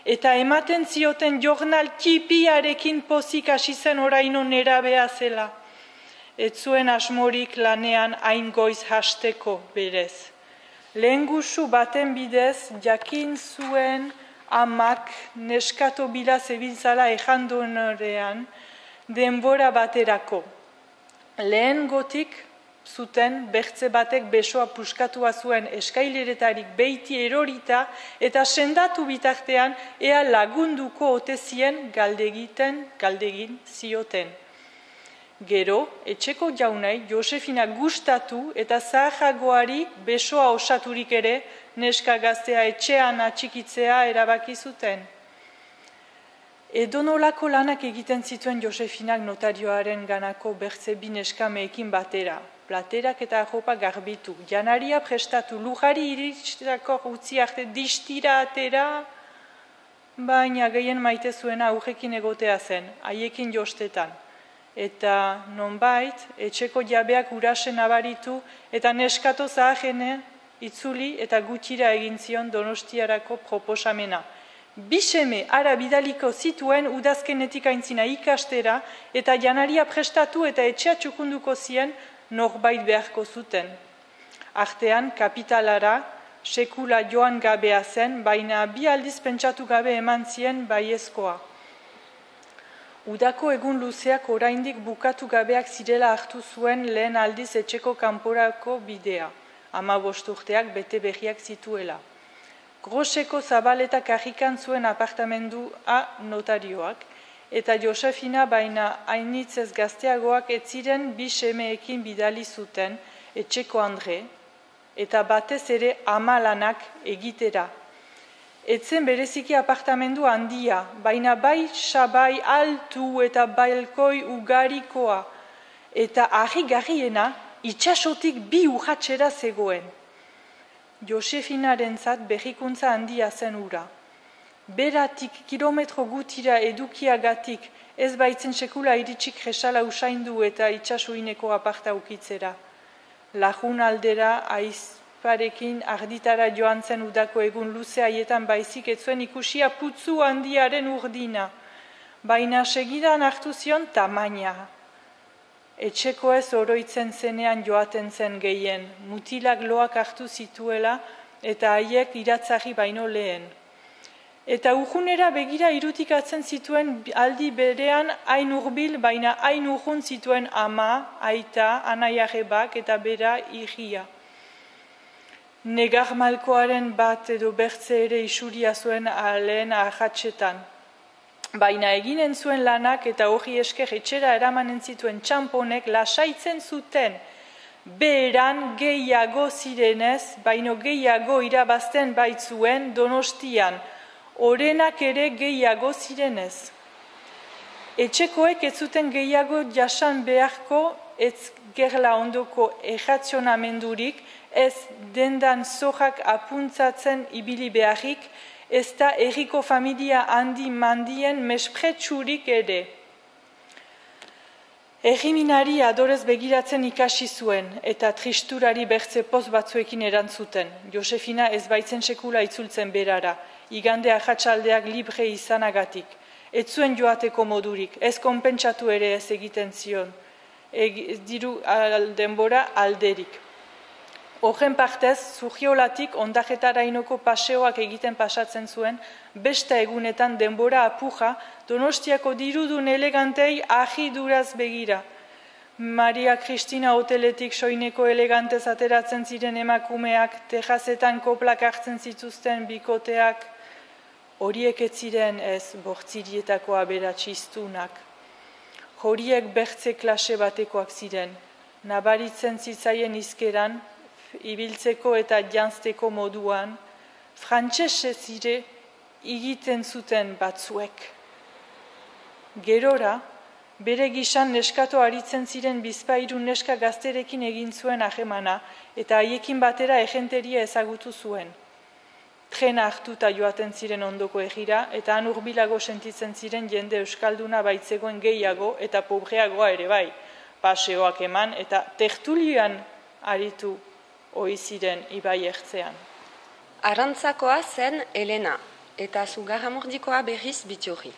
eta ematen zioten jornal txipiarekin pozik hasi zen oraino nerabea zela. Ez zuen asmorik lanean hain goiz hasteko berez. Lehengusu baten bidez jakin zuen amak neskato bila zebiltzala ejandonorean denbora baterako. Lehen gotik zuten bertze batek besoa puskatua zuen eskaileretarik beiti erorita eta sendatu bitartean ea lagunduko ote zien galdegin zioten. Gero, etxeko jaunei Josefina gustatu eta zaharragoari besoa osaturik ere neska gaztea etxean atxikitzea erabaki zuten. Edonolako lanak egiten zituen Josefinak notarioaren ganako bertze bi neskameekin batera. Platerak eta arropa garbitu, janaria prestatu, lujari iritsako utzi arte distira atera, baina gehien maite zuena aurrekin egotea zen, haiekin jostetan. eta nonbait, etxeko jabeak urasen abaritu eta neskato zahajene itzuli eta gutxira egin zion Donostiarako proposamena. Bi seme ara bidaliko zituen udazkenetik aintzina ikastera eta janaria prestatu eta etxea txukunduko zien norbait beharko zuten. Artean, kapitalara sekula joan gabea zen, baina bi aldiz pentsatu gabe eman zien baiezkoa. Udako egun luzeak oraindik bukatu gabeak zirela hartu zuen lehen aldiz etxeko kanporako bidea, 15 urteak bete berriak zituela. Groseko Zabaleta karrikan zuen apartamendua notarioak, eta Josefina baina hainitzez gazteagoak ez ziren bi semeekin bidali zuten etxeko Andre, eta batez ere amalanak egitera. Etzen bereziki apartamendu handia, baina bai sabai altu eta balkoi ugarikoa, eta harrigarriena itxasotik bi urratxera zegoen. Josefinarentzat berrikuntza handia zen ura. Beratik kilometro gutira edukiagatik ez baitzen sekula iritsik jesala usaindu eta itxasuineko aparta ukitzera. Lagun aldera aizparekin arditara joan zen udako egun luze haietan baizik ez zuen ikusia putzu handiaren urdina, baina segidan hartu zion tamaina. Etxeko ez oroitzen zenean joaten zen gehien, mutilak loak hartu zituela eta haiek iratzarri baino lehen. Eta urjunera begira irutikatzen zituen aldi berean hain urbil, baina hain urjun zituen ama, aita, anaiarrebak eta bera irria. Negar malkoaren bat edo bertze ere isuria zuen lehen ahatsetan. Baina eginen zuen lanak eta hori esker etxera eramanen zituen txamponek lasaitzen zuten. Beran gehiago zirenez, baino gehiago irabazten baitzuen Donostian, orenak ere gehiago zirenez. Etxekoek ez zuten gehiago jasan beharko ez gerla ondoko errazionamendurik, ez dendan zorrak apuntzatzen ibili beharrik, ez da herriko familia handi mandien mespretsurik ere. Erriminari adorez begiratzen ikasi zuen eta tristurari bertze poz batzuekin erantzuten. Josefina ez baitzen sekula itzultzen berara, igande ahatsaldeak libre izanagatik. Ez zuen joateko modurik, ez konpentsatu ere ez egiten zion. Diru denbora alderik. Horren partez, Zurriolatik ondajetarainoko paseoak egiten pasatzen zuen, besta egunetan denbora apuja, Donostiako dirudun elegantei ahiduraz begira. Maria Kristina hoteletik soineko elegantez ateratzen ziren emakumeak, tejazetan koplak hartzen zituzten bikoteak, horiek ez ziren ez bortzirietako aberatxiztunak. Horiek bertze klase batekoak ziren, nabaritzen zitzaien izkeran, ibiltzeko eta janzteko moduan, frantsesez ere egiten zuten batzuek. Gerora, bere gisan neskato aritzen ziren bizpahiru neska gazterekin egin zuen ahemana eta haiekin batera egenteria ezagutu zuen. Trena hartuta joaten ziren ondoko egira eta han hurbilago sentitzen ziren jende euskalduna baitzegoen gehiago eta pobreagoa ere bai, paseoak eman eta tertulian aritu ohi ziren ibai ertzean. Arrantzakoa zen Elena eta Zugarramurdikoa berriz Biturri.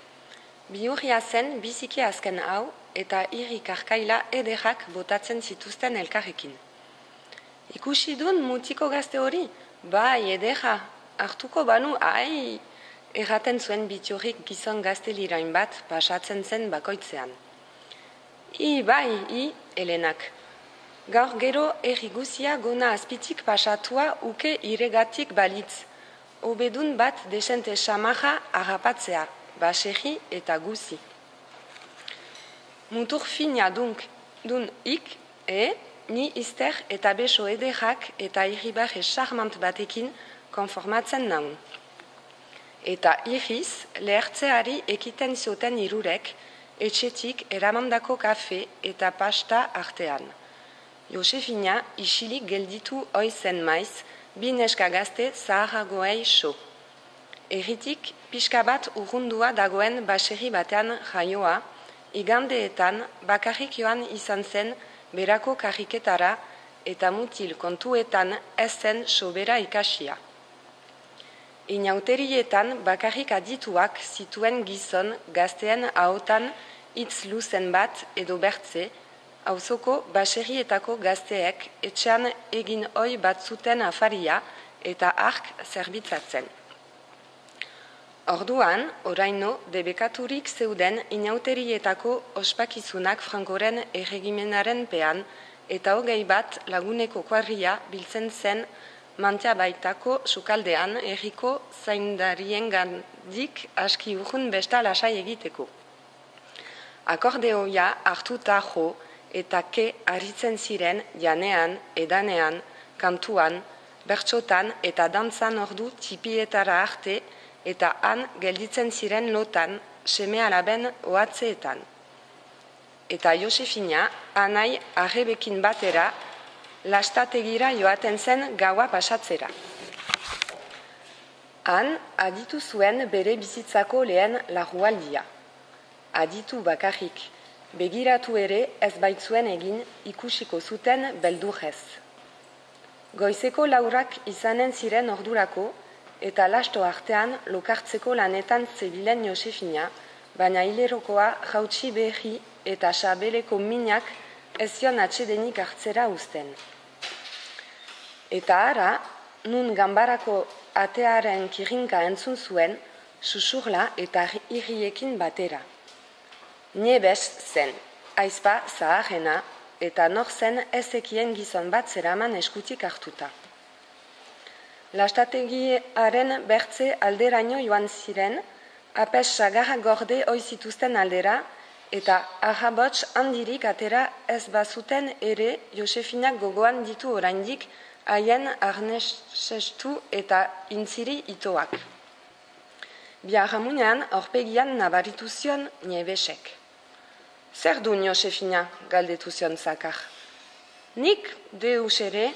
Bihurria zen biziki azken hau eta irri karkaila ederrak botatzen zituzten elkarrekin. Ikusi dun mutiko gazte hori? Bai, ederra, hartuko banu, ai, erraten zuen Biturrik gizon gaztelirain bat pasatzen zen bakoitzean. Bai, Elenak. Gaur gero erriguzia gona azpitik pasatua uke iregatik balitz. Obedun bat desente samarra harrapatzea, baserri eta guzi. Mutur fina dun ni izter eta beso ederrak eta irribarre charmant batekin konformatzen naun. Eta irriz, lehertzeari ekiten zioten irurek, etxetik eramandako kafe eta pasta artean. Josefina isilik gelditu oizen maiz, bi neska gazte zaharragoei so. Erritik pixka bat urrundua dagoen baserri batean jaioa, igandeetan bakarrik joan izan zen berako karriketara eta mutil kontuetan ez zen sobera ikasia. Inauterietan bakarrik adituak zituen gizon gazteen ahotan hitz luzen bat edo bertze, auzoko baserrietako gazteek etxean egin oi bat zuten afaria eta ark zerbitzatzen. Orduan, oraino, debekaturik zeuden inauterietako ospakizunak Frankoren erregimenaren pean eta hogei bat laguneko kuarria biltzen zen Mantia baitako sukaldean herriko zaindarien gandik aski urrun besta lasai egiteko. Akordeoia hartuta jo eta ke aritzen ziren janean, edanean, kantuan, bertsotan eta dantzan ordu txipietara arte eta han gelditzen ziren lotan seme alaben ohatzeetan. Eta Josefina, anai arrebekin batera, lastategira joaten zen gaua pasatzera. Han, aditu zuen bere bizitzako lehen lagualdia. Aditu bakarrik, begiratu ere ez baitzuen egin ikusiko zuten beldurrez. Goizeko laurak izanen ziren ordurako, eta lasto artean lokartzeko lanetan zebilen Josefina, baina hilerokoa jautsi berri eta sabeleko minak ez zion atsedenik hartzera uzten. Eta ara, nun ganbarako atearen kirinka entzun zuen, susurla eta irriekin batera. Niebes zen, aizpa zaharrena, eta nor zen ezekien gizon bat zeraman eskutik hartuta. Lastategiaren bertze alderaino joan ziren, apes sagarra gorde oizituzten aldera, eta ahabots handirik atera ez bazuten ere Josefinak gogoan ditu oraindik haien arnesestu eta intziri itoak. Biarramunean aurpegian nabaritu zion Niebesek. Zer dun Josefina, galdetu zion zakar. Nik deus ere,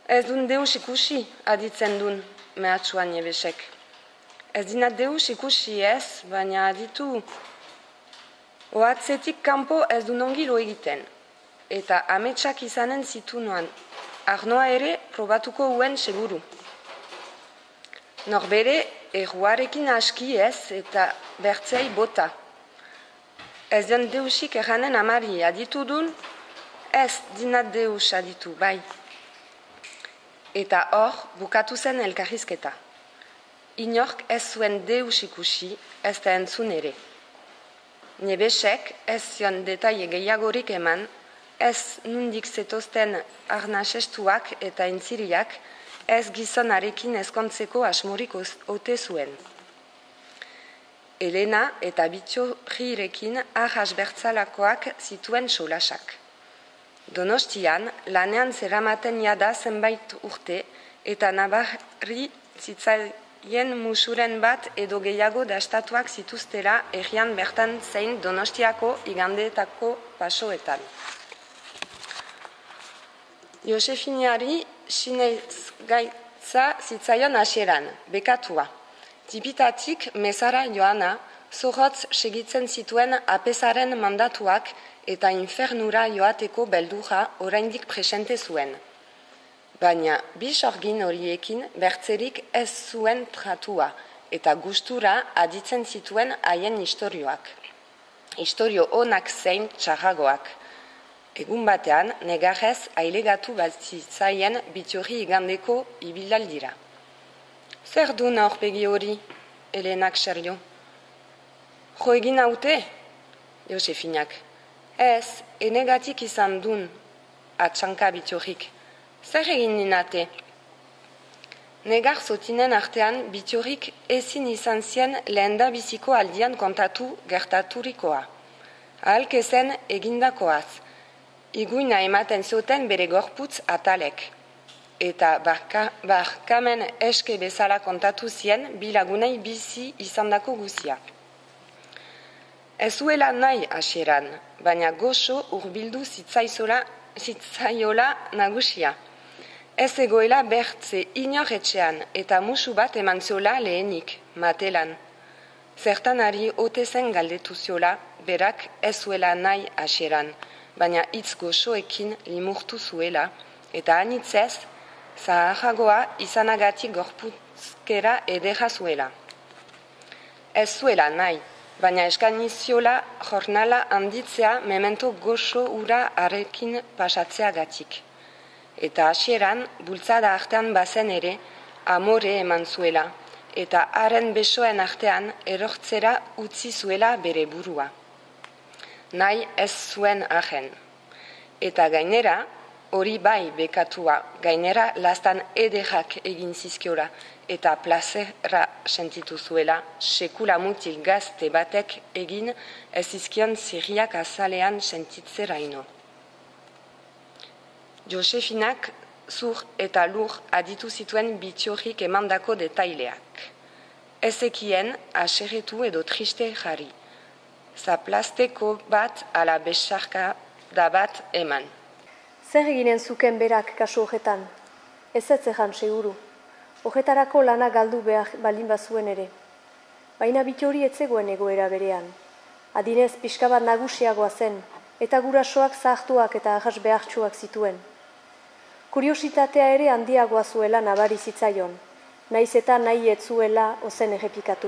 ez dun deus ikusi, aditzen dun, mehatxua Niebesek. Ez dinat deus ikusi ez, baina aditu, ohatzetik kanpo ez dun ongi lo egiten, eta ametsak izanen zitunoan, arnoa ere probatuko uen seguru. Norbere erruarekin aski ez eta bertzei bota. Ez den deusik erranen amari aditu dun, ez dinat deus aditu, bai. Eta hor bukatu zen elkarrizketa. Inork ez zuen deus ikusi, ez da entzun ere. Niebesek ez zion detaile gehiagorik eman, ez nundik zetozten arnasestuak eta intziriak, ez gizonarekin ezkontzeko asmorik ote zuen. Elena eta Bitxorrirekin ahas bertzalakoak zituen solasak. Donostian, lanean zeramaten jada zenbait urte eta nabarri zitzaien musuren bat edo gehiago dastatuak zituztera herrian bertan zein Donostiako igandeetako pasoetan. Josefiniari sinez gaitza zitzaion hasieran, bekatua. Tipitatik mezara joana, zorrotz segitzen zituen apesaren mandatuak eta infernura joateko beldurra oraindik presente zuen. Baina bi sorgin horiekin bertzerik ez zuen tratua eta gustura aditzen zituen haien istorioak. Istorio onak zein txarragoak. Egun batean, negarrez ailegatu bat zitzaien Bitxorri igandeko ibilaldira. Zer dun aurpegi hori, Elenak serio? Jo egin haute? Josefinak. Ez, enegatik izan dun, atxanka Bitxorrik. Zer egin ninate? Negar zotinen artean Bitxorrik ezin izan zien lehenda biziko aldian kontatu gertaturikoa. Ahalkezen egindakoaz. Iguina ematen zuten bere gorputz atalek. Eta barkamen eske bezala kontatu zien bi lagunei bizi izandako guzia. Ez zuela nahi hasieran, baina goxo hurbildu zitzaiola nagusia. Ez egoela bertze inor etxean eta musu bat eman ziola lehenik, matelan. Zertan ari ote zen galdetu ziola, berak ez zuela nahi hasieran, baina hitz goxoekin limurtu zuela, eta anitzez, zaharragoa izanagatik gorputzkera ederra zuela. Ez zuela nahi, baina eskaniziola jornala handitzea memento goxo ura arekin pasatzeagatik. Eta hasieran, bultzada artean bazen ere, amore eman zuela, eta haren besoen artean erortzera utzi zuela bere burua. Nahi ez zuen ahen. Eta gainera, hori bai bekatua, gainera lastan ederrak egin zizkiola, eta plazera sentitu zuela, sekula mutil gazte batek egin ez zizkion zirriak azalean sentitzeraino. Josefinak zur eta lur aditu zituen Bittorrik emandako detaileak. Ezekien aserretu edo triste jarri. Zaplasteko bat ala besarka da bat eman. Zer eginen zuken berak kasu horretan? Ez etzejan seguru. Horretarako lana galdu behar balin bazuen ere. Baina Bittorri ez zegoen egoera berean. Adinez pixka bat nagusiagoa zen, eta gurasoak zahartuak eta ahas behartsuak zituen. Kuriositatea ere handiagoa zuela nabari zitzaion, naiz eta nahi ez zuela ozen errepikatu.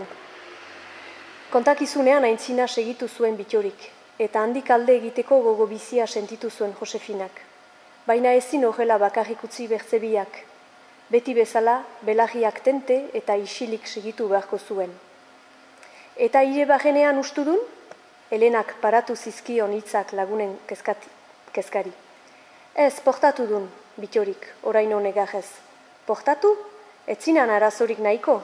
Kontakizunean aintzina segitu zuen Bittorrik, eta handik alde egiteko gogo bizia sentitu zuen Josefinak. Baina ezin horrela bakarrik utzi bertzebiak. Beti bezala, belarriak tente eta isilik segitu beharko zuen. Eta hire bajenean ustudun, Helenak paratu zizkion hitzak lagunen kezkari. Ez, portatu dun, Bittorrik, oraino negajez. Portatu? Etzinan arazorik nahiko.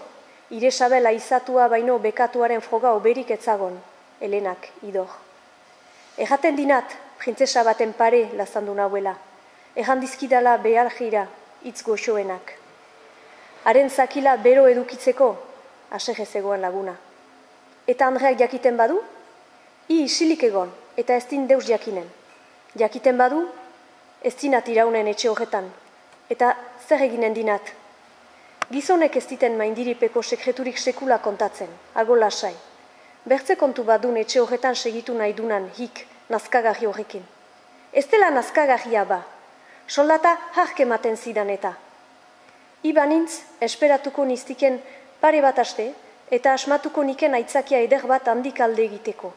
Ire sabela izatua baino bekatuaren froga oberik etzagon, Helenak idor. Erraten dinat, printzesa baten pare lazandu nahuela. Errandizkidala behar jira, hitz goxoenak. Haren zakila bero edukitzeko, asege zegoen laguna. Eta Andreak jakiten badu? Isilik egon, eta ez din deus jakinen. Jakiten badu? Ez dinat iraunen etxe horretan, eta zer eginen dinat. Gizonek ez diten maindiripeko sekreturik sekula kontatzen, algo lasai. Bertze kontu badun etxe horretan segitu nahi dunan hik nazkagarri horrekin. Ez dela nazkagarria ba, soldata hark ematen zidan eta. Ibanintz, esperatuko niztiken pare bat aste, eta asmatuko niken aitzakia eder bat handik alde egiteko.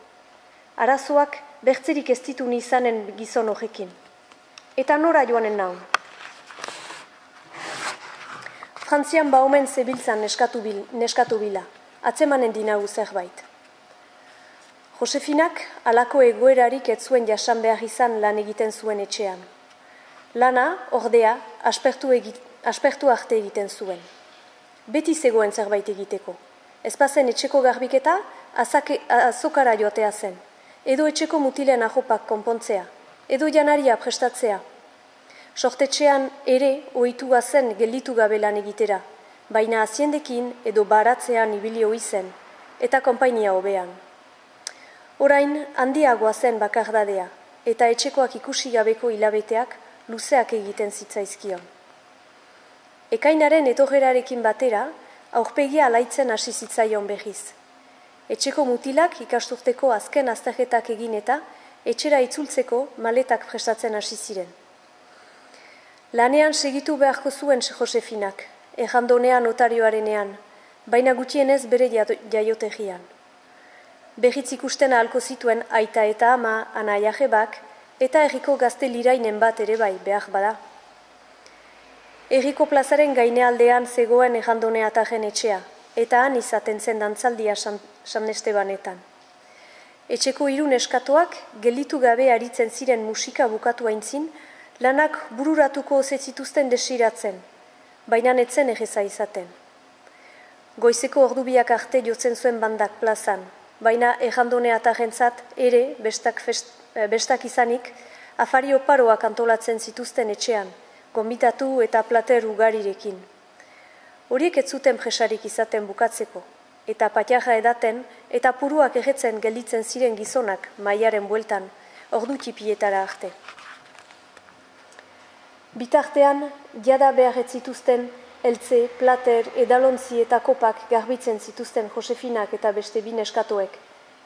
Arazoak bertzerik ez ditu nizanen gizon horrekin. Eta nora joanen naun. Frantzian baumen zebiltzan neskatu bila, atzemanen dinagu zerbait. Josefinak alako egoerarik ez zuen jasan behar izan lan egiten zuen etxean. Lana, ordea, aspertu arte egiten zuen. Beti zegoen zerbait egiteko. Ez bazen etxeko garbiketa, azokara joatea zen. Edo etxeko mutilen ahopak konpontzea. Edo janaria prestatzea. Sortetxean ere ohitua zen gelditu gabe lan egitera, baina aziendekin edo baratzean ibili ohi zen, eta konpainia hobean. Orain handiagoa zen bakardadea, eta etxekoak ikusi gabeko hilabeteak luzeak egiten zitzaizkion. Ekainaren etorrerarekin batera, aurpegia alaitzen hasi zitzaion behiz. Etxeko mutilak ikasturteko azken azterketak egin eta etxera itzultzeko maletak prestatzen hasi ziren. Lanean segitu beharko zuen Josefinak, errandonean notarioarenean, baina gutienez bere jaiotegian. Berriz ikusten ahalko zituen aita eta ama, Anaia Jebak, eta herriko gazte lirainen bat ere bai behar bada. Herriko plazaren gainealdean zegoen errandonea atajen etxea, eta han izaten zen dantzaldia San Estebanetan. Etxeko hiru neskatoak gelditu gabe aritzen ziren musika bukatu aintzin, lanak bururatuko ozetzituzten desiratzen, baina netzen erreza izaten. Goizeko ordubiak arte jotzen zuen bandak plazan, baina errandonea atajentzat ere bestak izanik afari oparoak antolatzen zituzten etxean, gonbitatu eta plater ugarirekin. Horiek ez zuten presarik izaten bukatzeko, eta patiaja edaten eta puruak erretzen gelditzen ziren gizonak maiaren bueltan, ordu txipietara arte. Bitartean, jada behar ez zituzten, eltze, plater, edalontzi eta kopak garbitzen zituzten Josefinak eta beste bi neskatoek,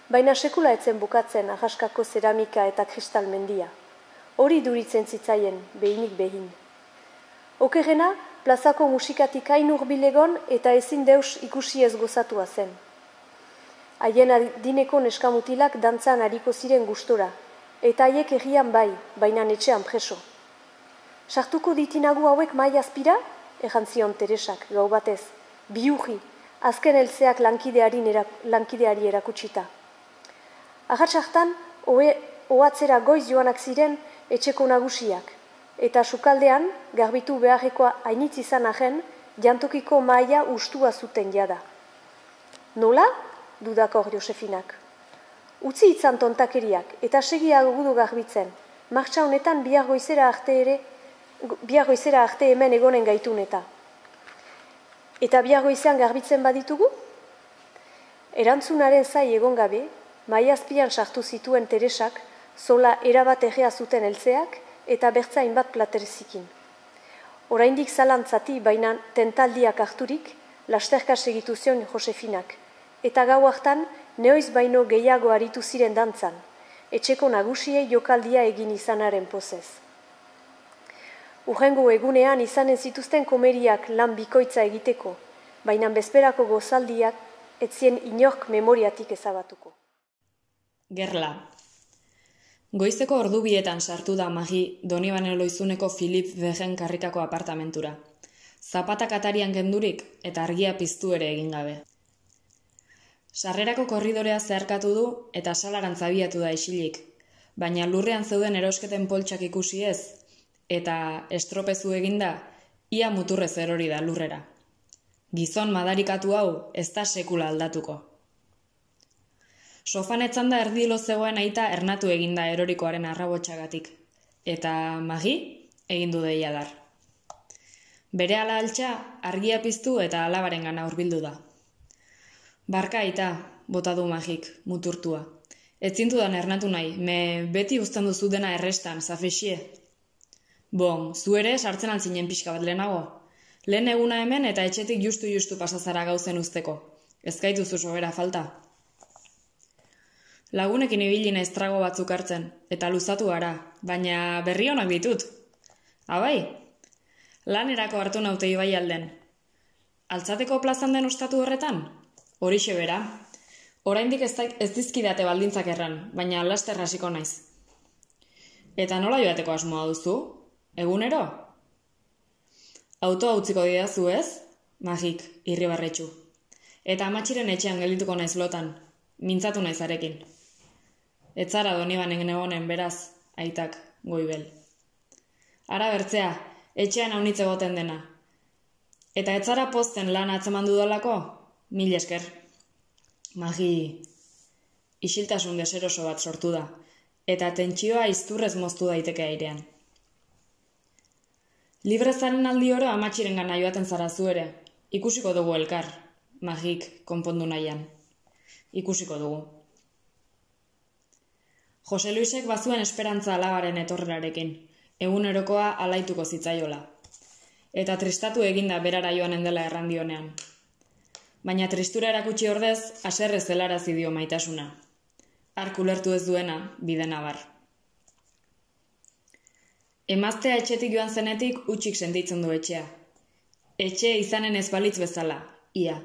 baina sekula etzen bukatzen Arraskako zeramika eta kristal mendia. Hori duritzen zitzaien, behinik behin. Okerrena, plazako musikatik hain hurbilegon eta ezin deus ikusi ez gozatua zen. Haien adineko neskamutilak dantzan hariko ziren gustora, eta haiek herrian bai, baina etxean preso. Sartuko ditinagu hauek mai azpira? Ejan zion Teresak, gau batez, biurri, azken heltzeak lankideari erakutsita. Ahatsartan, ohatzera goiz joanak ziren etxeko nagusiak, eta sukaldean, garbitu beharrekoa hainitz izan ahen, jantokiko maia ustua zuten jada. Nola? Dudakor Josefinak. Utzi itzan tontakeriak, eta segia gudu garbitzen. Martxa honetan bihar goizera arte hemen egonen gaitun eta. Eta bihar goizean garbitzen baditugu? Erantzunaren zai egon gabe, maiazpian sartu zituen Teresak, zola erabat egea zuten heltzeak eta bertzain bat platerzikin. Oraindik zalantzati baina tentaldiak harturik, lasterka segitu zion Josefinak, eta gau hartan neoiz baino gehiago aritu ziren dantzan, etxeko nagusiei jokaldia egin izanaren pozez. Urrengo egunean izanen zituzten komeriak lan bikoitza egiteko, baina bezperako gozaldiak etzien inork memoriatik ezabatuko. Gerla. Goizeko ordu bietan sartu da Magi Donibane Loizuneko Filip Vegen karrikako apartamentura. Zapatak atarian kendurik eta argia piztu ere egin gabe. Sarrerako korridorea zeharkatu du eta salarantz abiatu da isilik, baina lurrean zeuden erosketen poltsak ikusi ez, eta estropezu eginda, ia muturrez erori da lurrera. Gizon madarikatu hau ez da sekula aldatuko. Sofan etzanda erdilo zegoen aita ernatu eginda erorikoaren arrabotxagatik, eta Magi egin du deia dar. Bere ala altxa argia piztu eta alabaren gana hurbildu da. Barka aita, bota du Magik, muturtua. Etzintudan ernatu nahi, me beti uzten duzu dena errestan, zafexie. Bon, zu ere sartzen altzinen pixka bat lehenago. Lehen eguna hemen eta etxetik justu pasazara gauzen usteko. Ezkaituzu sobera falta. Lagunekin ibili naiz trago batzuk hartzen, eta luzatu gara, baina berri onak ditut. Abai, lanerako hartu naute ibai alden. Altzateko plazan den ostatu horretan? Horixe bera. Oraindik ez dizkidate baldintzak erran, baina laster hasiko naiz. Eta nola joateko asmoa duzu? Egunero? Autoa utziko didazu ez? Magik, irribarretxu. Eta amatxiren etxean geldituko naiz lotan, mintzatu naiz arekin. Etzara Donibanen egonen beraz, aitak, goibel. Ara bertzea, etxean haunitze goten dena. Eta etzara posten lan atzeman dudalako? Mil esker. Magi, isiltasun deseroso bat sortu da, eta tentsioa izturrez moztu daiteke airean. Librezaren aldi oro amatxiren gana joaten zara zu ere. Ikusiko dugu elkar, Magik konpondu nahian. Ikusiko dugu. Jose Luisek bazuen esperantza alabaren etorrerarekin, egunerokoa alaituko zitzaiola. Eta tristatu eginda berara joanen dela errandionean. Baina tristura erakutsi ordez, haserre zelarazi dio maitasuna. Hark ulertu ez duena, bidena bar. Emaztea etxetik joan zenetik utxik sentitzen du etxea. Etxe izanen ez balitz bezala, ia.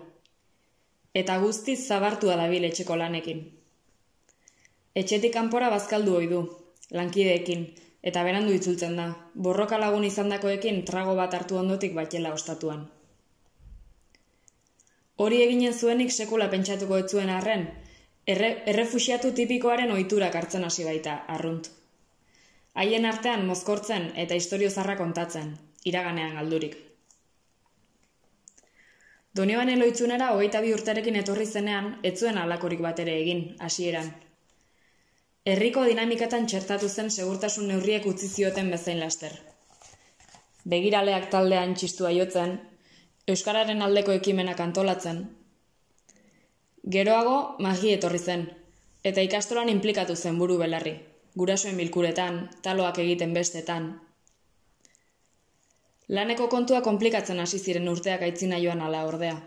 Eta guztiz zabartua dabil etxeko lanekin. Etxetik kanpora bazkaldu ohi du, lankideekin, eta berandu itzultzen da, borroka lagun izandakoekin trago bat hartu ondotik batela ostatuan. Hori eginen zuenik sekula pentsatuko ez zuen arren, errefuxiatu tipikoaren ohiturak hartzen hasi baita, arrunt. Haien artean mozkortzen eta istorio zarra kontatzen, iraganean galdurik. Donibane Loizunera 22 urterekin etorri zenean, ez zuen halakorik bat ere egin, hasieran. Herriko dinamikatan txertatu zen segurtasun neurriek utzi zioten bezain laster. Begiraleak taldean txistua jotzen, euskararen aldeko ekimenak antolatzen. Geroago Magi etorri zen, eta ikastolan inplikatu zen buru belarri, gurasoen bilkuretan, taloak egiten bestetan. Laneko kontua konplikatzen hasi ziren urteak aitzina joan ala ordea.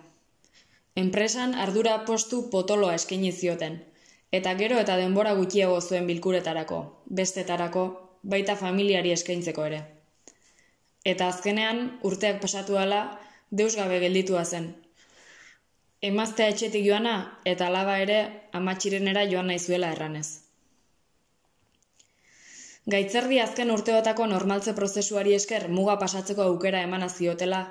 Enpresan ardura postu potoloa eskaini zioten, eta gero eta denbora gutxiago zuen bilkuretarako, bestetarako, baita familiari eskaintzeko ere. Eta azkenean, urteak pasatu ala, deus gabe gelditua zen. Emaztea etxetik joana, eta alaba ere amatxirenera joan nahi zuela erranez. Gaitzerdi azken urteotako normaltze prozesuari esker muga pasatzeko aukera emana ziotela,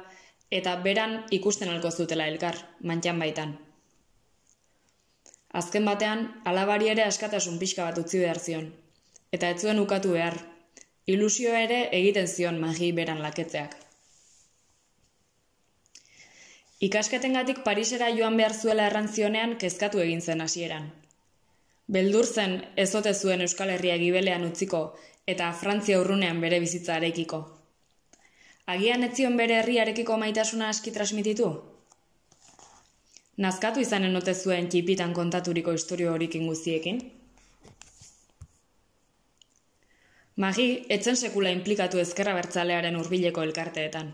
eta beran ikusten alko zutela elkar, mantxan baitan. Azken batean, alabari ere askatasun pixka bat utzi behar zion, eta ez zuen ukatu behar, ilusio ere egiten zion magi beran laketzeak. Ikasketengatik Parisera joan behar zuela errantzionean kezkatu egin zen hasieran. Beldur zen ez ote zuen Euskal Herria gibelean utziko eta Frantzia urrunean bere bizitza arekiko. Agian ez zion bere herriarekiko maitasuna aski transmititu? Nazkatu izanen ote zuen txipitan kontaturiko historio horikin guztiekin? Magi etzen sekula inplikatu ezkerra bertzalearen hurbileko elkarteetan,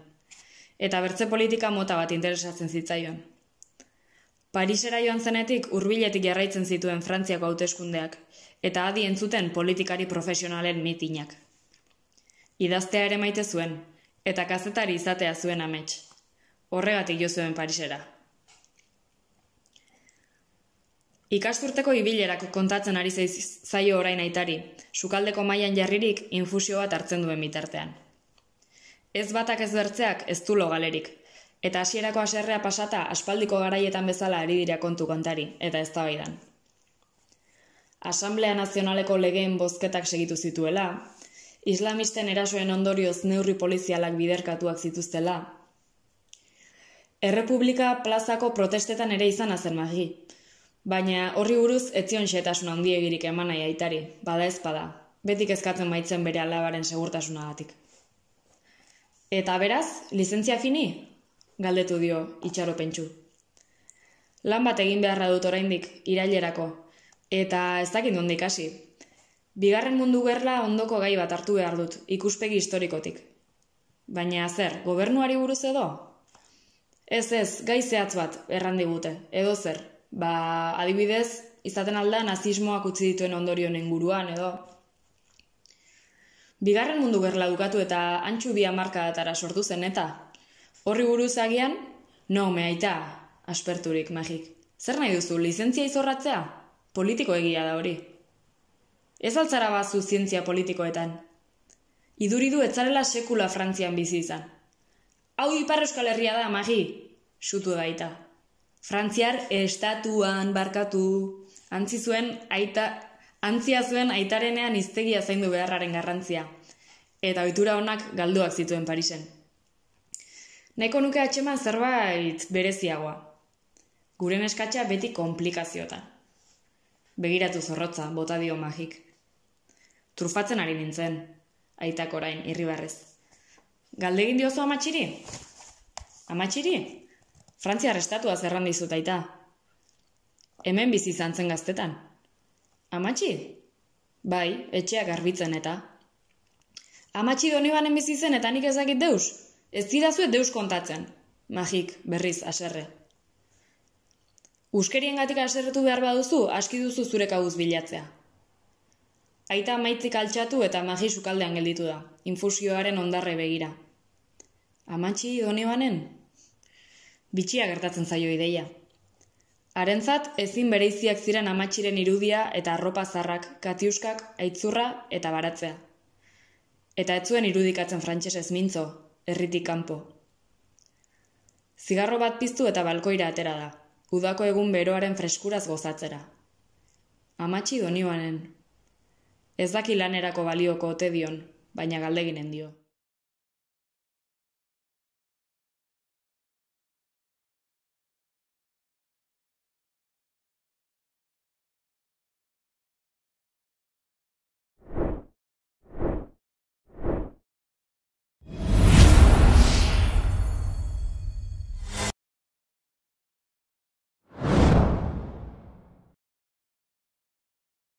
eta bertze politika mota bat interesatzen zitzaion. Parisera joan zenetik hurbiletik jarraitzen zituen Frantziako hauteskundeak, eta adi entzuten politikari profesionalen mitinak. Idaztea ere maite zuen, eta kazetari izatea zuen amets. Horregatik jo zuen Parisera. Ikasturteko ibilerak kontatzen ari zaio orain aitari, sukaldeko mailan jarririk infusio bat hartzen duen bitartean. Ez batak ez bertzeak ez du logalerik, eta hasierako haserrea pasata aspaldiko garaietan bezala ari dira kontu kontari, eta eztabaidan. Asamblea Nazionaleko legeen bozketak segitu zituela, islamisten erasoen ondorioz neurri polizialak biderkatuak zituztela, Errepublika plazako protestetan ere izan zen Magi, baina horri buruz ez zion xehetasun handiegirik eman nahi aitari, bada ez bada, betik kezkatzen baitzen bere alabaren segurtasunagatik. Eta beraz, lizentzia fini? Galdetu dio itxaropentsu. Lan bat egin beharra dut oraindik, irailerako, eta ez dakit nondik hasi. Bigarren Mundu Gerla ondoko gai bat hartu behar dut, ikuspegi historikotik. Baina zer, gobernuari buruz edo? Ez, gai zehatz bat, errandigute, edo zer. Adibidez, izaten alda nazismoak utzi dituen ondorioen inguruan, edo. Bigarren Mundu Gerla dukatu eta antxu bi hamarkadatara sortu zen, eta horri buruz agian, no, meaita, asperturik, Magik. Zer nahi duzu, lizentzia izorratzea? Politiko egia da hori. Ez altzara bazu zientzia politikoetan. Iduridu etzarela sekula Frantzian bizi izan. Hau Ipar Euskal Herria da, Magi, sutu daita. Frantziar estatuan barkatu, antzia zuen aitarenean hiztegia zaindu beharraren garrantzia, eta ohitura honak galduak zituen Parisen. Nahiko nuke atxeman zerbait bereziagoa. Gure neskatxa beti konplikaziotan. Begiratu zorrotza, bota dio Magik. Trufatzen ari nintzen, aitak orain, irribarrez. Galdegin diozu amatxiri? Amatxiri? Frantziar estatua zerran dizut aita. Hemen bizi izan zen gaztetan. Amatxi? Bai, etxeak garbitzen eta. Amatxi Donibanen bizi zen eta nik ezakit deus? Ez zidazuet deus kontatzen. Magik, berriz, haserre. Uskeriengatik haserretu behar baduzu, aski duzu zure kabuz bilatzea. Aita maitzik altxatu eta Magi sukaldean gelditu da, infusioaren ondarre begira. Amatxi Donibanen? Bitxia gertatzen zaio ideia. Harentzat ezin bereiziak ziren amatxiren irudia eta arropa zarrak, katiuskak, aitzurra eta baratzea. Eta ez zuen irudikatzen frantsesez mintzo, herritik kanpo. Zigarro bat piztu eta balkoira atera da, udako egun beroaren freskuraz gozatzera. Amatxi Donibanen. Ez daki lanerako balioko ote dion, baina galdeginen dio.